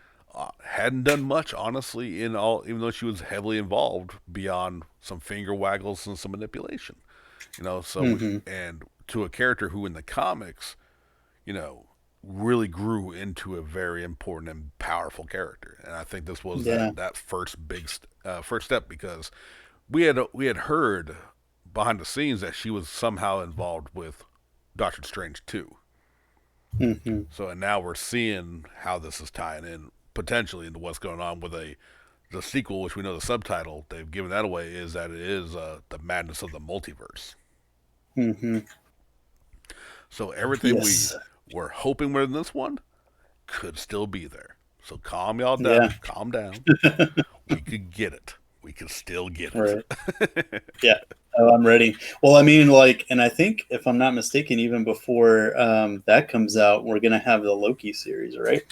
Speaker 2: hadn't done much, honestly, in all, even though she was heavily involved beyond some finger waggles and some manipulation.
Speaker 3: Hmm.
Speaker 2: And to a character who in the comics, you know, really grew into a very important and powerful character. And I think this was
Speaker 3: Yeah.
Speaker 2: that first step because we had heard behind the scenes that she was somehow involved with Doctor Strange too.
Speaker 3: Hmm.
Speaker 2: So and now we're seeing how this is tying in potentially into what's going on with the sequel, which we know the subtitle they've given that away is that it is the madness of the multiverse.
Speaker 3: Hmm.
Speaker 2: So everything we
Speaker 3: Yes.
Speaker 2: were hoping were in this one could still be there. So calm y'all
Speaker 3: Yeah.
Speaker 2: down. Calm down. We could get it. We could still get
Speaker 3: Right.
Speaker 2: it.
Speaker 3: Yeah. Oh, I'm ready. Well, I mean, like, and I think if I'm not mistaken, even before that comes out, we're gonna have the Loki series, right?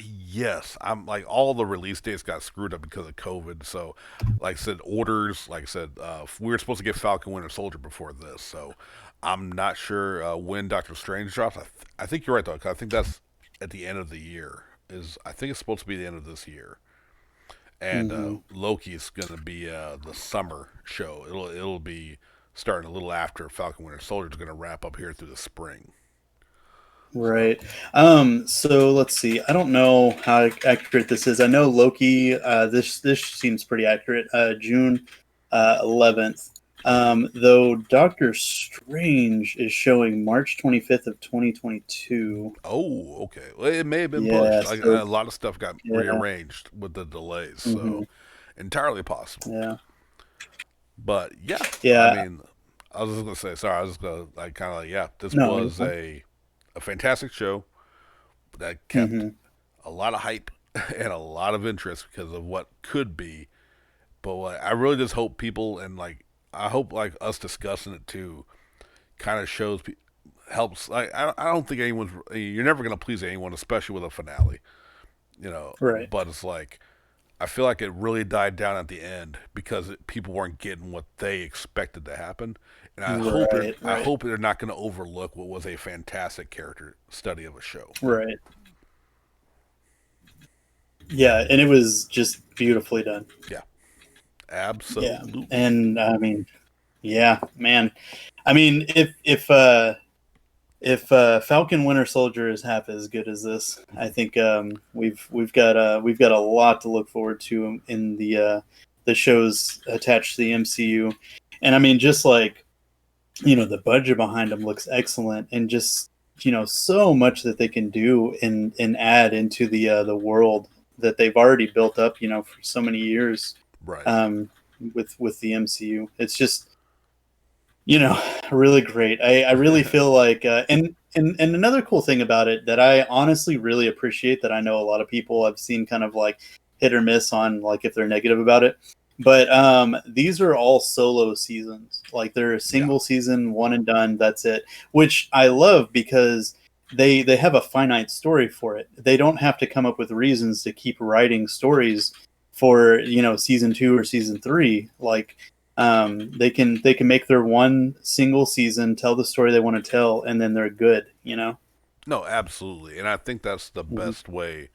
Speaker 2: Yes. I'm like all the release dates got screwed up because of COVID. So, like I said, orders. Like I said, we were supposed to get Falcon Winter Soldier before this. So, I'm not sure when Doctor Strange drops. I think you're right though. 'Cause I think that's at the end of the year. I think it's supposed to be the end of this year. And
Speaker 3: Hmm.
Speaker 2: Loki's gonna be the summer show. It'll be starting a little after Falcon Winter Soldier is gonna wrap up here through the spring. So
Speaker 3: Right. So let's see. I don't know how accurate this is. I know Loki. This seems pretty accurate. June 11th. Though Doctor Strange is showing March 25th of 2022.
Speaker 2: okay. Well, it may have been
Speaker 3: Yeah.
Speaker 2: pushed. Like
Speaker 3: So
Speaker 2: a lot of stuff got
Speaker 3: yeah.
Speaker 2: rearranged with the delays,
Speaker 3: Hmm.
Speaker 2: so entirely possible.
Speaker 3: Yeah.
Speaker 2: But yeah, I
Speaker 3: Yeah.
Speaker 2: mean, I was just gonna say. Sorry, I was just gonna like kind of like yeah. This
Speaker 3: No, you're
Speaker 2: was
Speaker 3: fine.
Speaker 2: a fantastic show that kept
Speaker 3: Hmm.
Speaker 2: a lot of hype and a lot of interest because of what could be. But like, I really just hope people and like I hope like us discussing it too kind of helps. Like I don't think anyone's you're never gonna please anyone, especially with a finale.
Speaker 3: Right.
Speaker 2: But it's like I feel like it really died down at the end because people weren't getting what they expected to happen, and
Speaker 3: Right.
Speaker 2: I
Speaker 3: Right.
Speaker 2: hope they're not going to overlook what was a fantastic character study of a show.
Speaker 3: Right. Yeah, and it was just beautifully done.
Speaker 2: Yeah,
Speaker 3: Yeah.
Speaker 2: absolutely.
Speaker 3: And I mean, yeah, man. I mean, if Falcon Winter Soldier is half as good as this, I think we've got a lot to look forward to in the shows attached to the MCU. And I mean, just like the budget behind them looks excellent, and just so much that they can do and add into the world that they've already built up, for so many years,
Speaker 2: Right.
Speaker 3: um, with the MCU. It's just you know really great. I really feel like and another cool thing about it that I honestly really appreciate, that I know a lot of people I've seen kind of like hit or miss on, like if they're negative about it, but these are all solo seasons. Like they're a
Speaker 2: Yeah.
Speaker 3: single season, one and done, that's it, which I love because they have a finite story for it. They don't have to come up with reasons to keep writing stories for season 2 or season 3. Like they can make their one single season, tell the story they want to tell, and then they're good.
Speaker 2: No, absolutely, and I think that's the
Speaker 3: Hmm.
Speaker 2: best way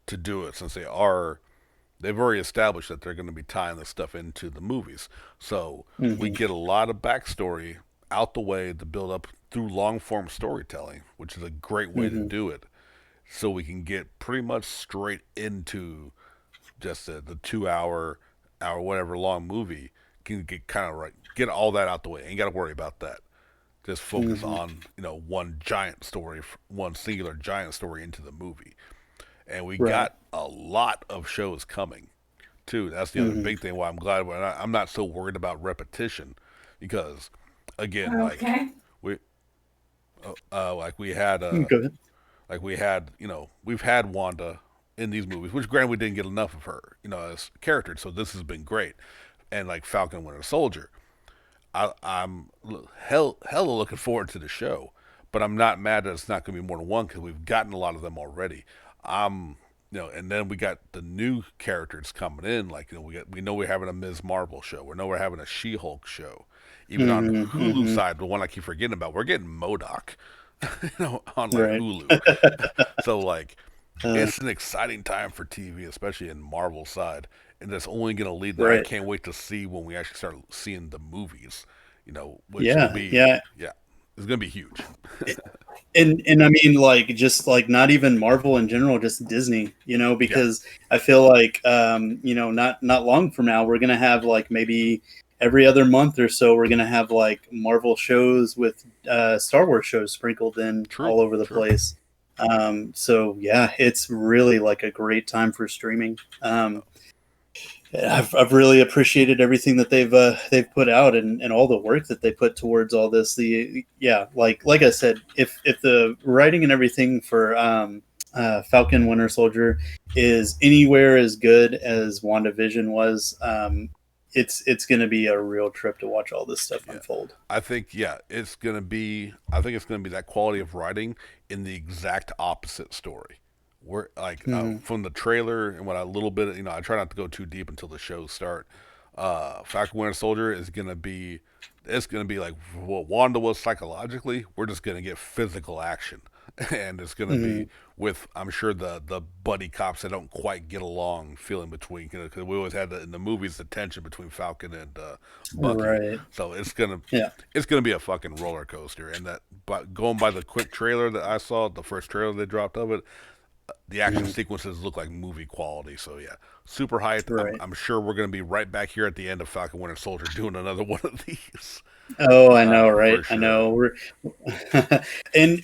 Speaker 2: to do it since they've already established that they're going to be tying this stuff into the movies. So we
Speaker 3: Hmm.
Speaker 2: get a lot of backstory out the way to build up through long form storytelling, which is a great way to
Speaker 3: Hmm.
Speaker 2: do it. So we can get pretty much straight into just the 2 hour whatever long movie. Can get kind of right, get all that out the way. Ain't got to worry about that. Just focus
Speaker 3: Hmm.
Speaker 2: on one giant story, one singular giant story into the movie. And we
Speaker 3: Right.
Speaker 2: got a lot of shows coming too. That's the other
Speaker 3: Hmm.
Speaker 2: big thing why I'm glad I'm not so worried about repetition because again,
Speaker 1: Okay.
Speaker 2: we like we had
Speaker 3: Go ahead.
Speaker 2: we've had Wanda in these movies, which granted we didn't get enough of her, as a character. So this has been great, and like Falcon Winter Soldier, I'm hella looking forward to the show, but I'm not mad that it's not going to be more than one because we've gotten a lot of them already. I'm and then we got the new characters coming in. Like, we know we're having a Ms. Marvel show. We know we're having a She-Hulk show. Even on
Speaker 3: Hmm.
Speaker 2: Hulu
Speaker 3: Hmm.
Speaker 2: side, the one I keep forgetting about, we're getting MODOK, on like
Speaker 3: Right.
Speaker 2: Hulu. So like,
Speaker 3: Uh,
Speaker 2: it's an exciting time for TV, especially in Marvel side, and that's only going to lead. I
Speaker 3: right.
Speaker 2: can't wait to see when we actually start seeing the movies. Which will
Speaker 3: Yeah.
Speaker 2: be,
Speaker 3: Yeah.
Speaker 2: yeah, it's going to be huge.
Speaker 3: And I mean, like, just like not even Marvel in general, just Disney,
Speaker 2: Yeah,
Speaker 3: because I feel like not long from now we're gonna have like maybe every other month or so we're gonna have like Marvel shows with Star Wars shows sprinkled in
Speaker 2: true,
Speaker 3: all over the
Speaker 2: true.
Speaker 3: place. So yeah, it's really like a great time for streaming. I've really appreciated everything that they've put out, and all the work that they put towards all this. The Yeah, like I said, if the writing and everything for Falcon Winter Soldier is anywhere as good as WandaVision was, it's going to be a real trip to watch all this stuff
Speaker 2: Yeah,
Speaker 3: unfold.
Speaker 2: I think it's gonna be. I think it's gonna be that quality of writing in the exact opposite story. We're like,
Speaker 3: Hmm.
Speaker 2: from the trailer and what a little bit. I try not to go too deep until the shows start. Falcon Winter Soldier is gonna be. It's gonna be like what Wanda was psychologically. We're just gonna get physical action, and it's gonna be
Speaker 3: Hmm.
Speaker 2: with, I'm sure, the buddy cops that don't quite get along feeling between, because we always had in the movies the tension between Falcon and Bucky.
Speaker 3: Right.
Speaker 2: So
Speaker 3: Yeah.
Speaker 2: it's gonna be a fucking roller coaster. And that, but going by the quick trailer that I saw, the first trailer they dropped of it, the action
Speaker 3: Hmm.
Speaker 2: sequences look like movie quality. So yeah, super hyped.
Speaker 3: Right.
Speaker 2: I'm sure we're gonna be right back here at the end of Falcon Winter Soldier doing another one of these,
Speaker 3: Oh, I know, right?
Speaker 2: for
Speaker 3: I
Speaker 2: sure.
Speaker 3: know. We're and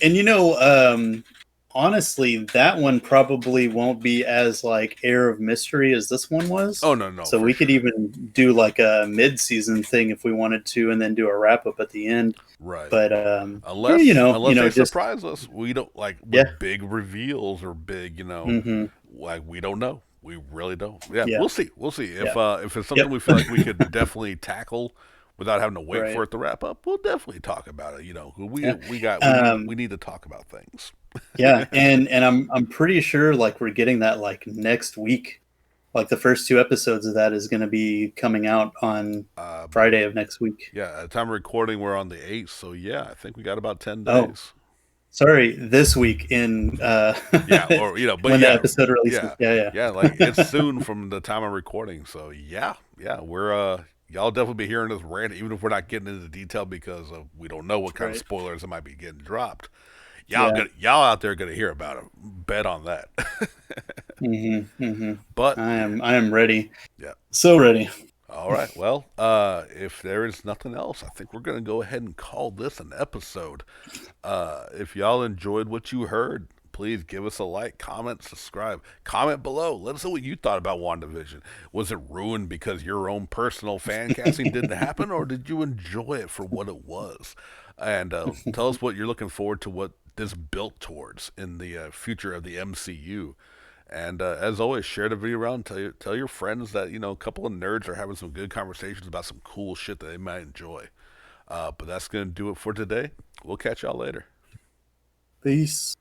Speaker 3: honestly, that one probably won't be as like air of mystery as this one was.
Speaker 2: Oh no, no,
Speaker 3: So
Speaker 2: for
Speaker 3: we could
Speaker 2: sure.
Speaker 3: even do like a mid-season thing if we wanted to, and then do a wrap up at the end.
Speaker 2: Right.
Speaker 3: But yeah,
Speaker 2: Unless they
Speaker 3: just
Speaker 2: surprise us, we don't, like,
Speaker 3: yeah.
Speaker 2: with big reveals or big,
Speaker 3: Hmm.
Speaker 2: like, we don't know. We really don't. Yeah,
Speaker 3: Yeah.
Speaker 2: we'll see. We'll see
Speaker 3: Yeah.
Speaker 2: if it's something
Speaker 3: Yep.
Speaker 2: we feel like we could definitely tackle without having to wait for
Speaker 3: Right.
Speaker 2: it to wrap up. We'll definitely talk about it. We
Speaker 3: Yeah.
Speaker 2: we got we
Speaker 3: Um,
Speaker 2: need to talk about things.
Speaker 3: yeah. And I'm pretty sure like we're getting that like next week. Like the first two episodes of that is going to be coming out on
Speaker 2: uh,
Speaker 3: Friday of next week.
Speaker 2: yeah, at the time of recording, we're on the 8th, so yeah, I think we got about 10
Speaker 3: Oh,
Speaker 2: days.
Speaker 3: sorry, this week in
Speaker 2: Yeah, or but
Speaker 3: when the
Speaker 2: yeah,
Speaker 3: episode releases.
Speaker 2: yeah,
Speaker 3: Yeah,
Speaker 2: yeah. Like, it's soon from the time of recording. So yeah, yeah, we're y'all definitely be hearing us rant, even if we're not getting into detail because we don't know what kind of
Speaker 3: right.
Speaker 2: spoilers that might be getting dropped.
Speaker 3: Yeah.
Speaker 2: Y'all out there gonna hear about it. Bet on that.
Speaker 3: Hmm. Hmm.
Speaker 2: But
Speaker 3: I am ready.
Speaker 2: yeah.
Speaker 3: So ready.
Speaker 2: All right. Well, if there is nothing else, I think we're going to go ahead and call this an episode. If y'all enjoyed what you heard, please give us a like, comment, subscribe. Comment below. Let us know what you thought about WandaVision. Was it ruined because your own personal fan casting didn't happen, or did you enjoy it for what it was? And tell us what you're looking forward to, what this built towards in the future of the MCU. And as always, share the video around. Tell your friends that a couple of nerds are having some good conversations about some cool shit that they might enjoy. But that's gonna do it for today. We'll catch y'all later.
Speaker 3: Peace.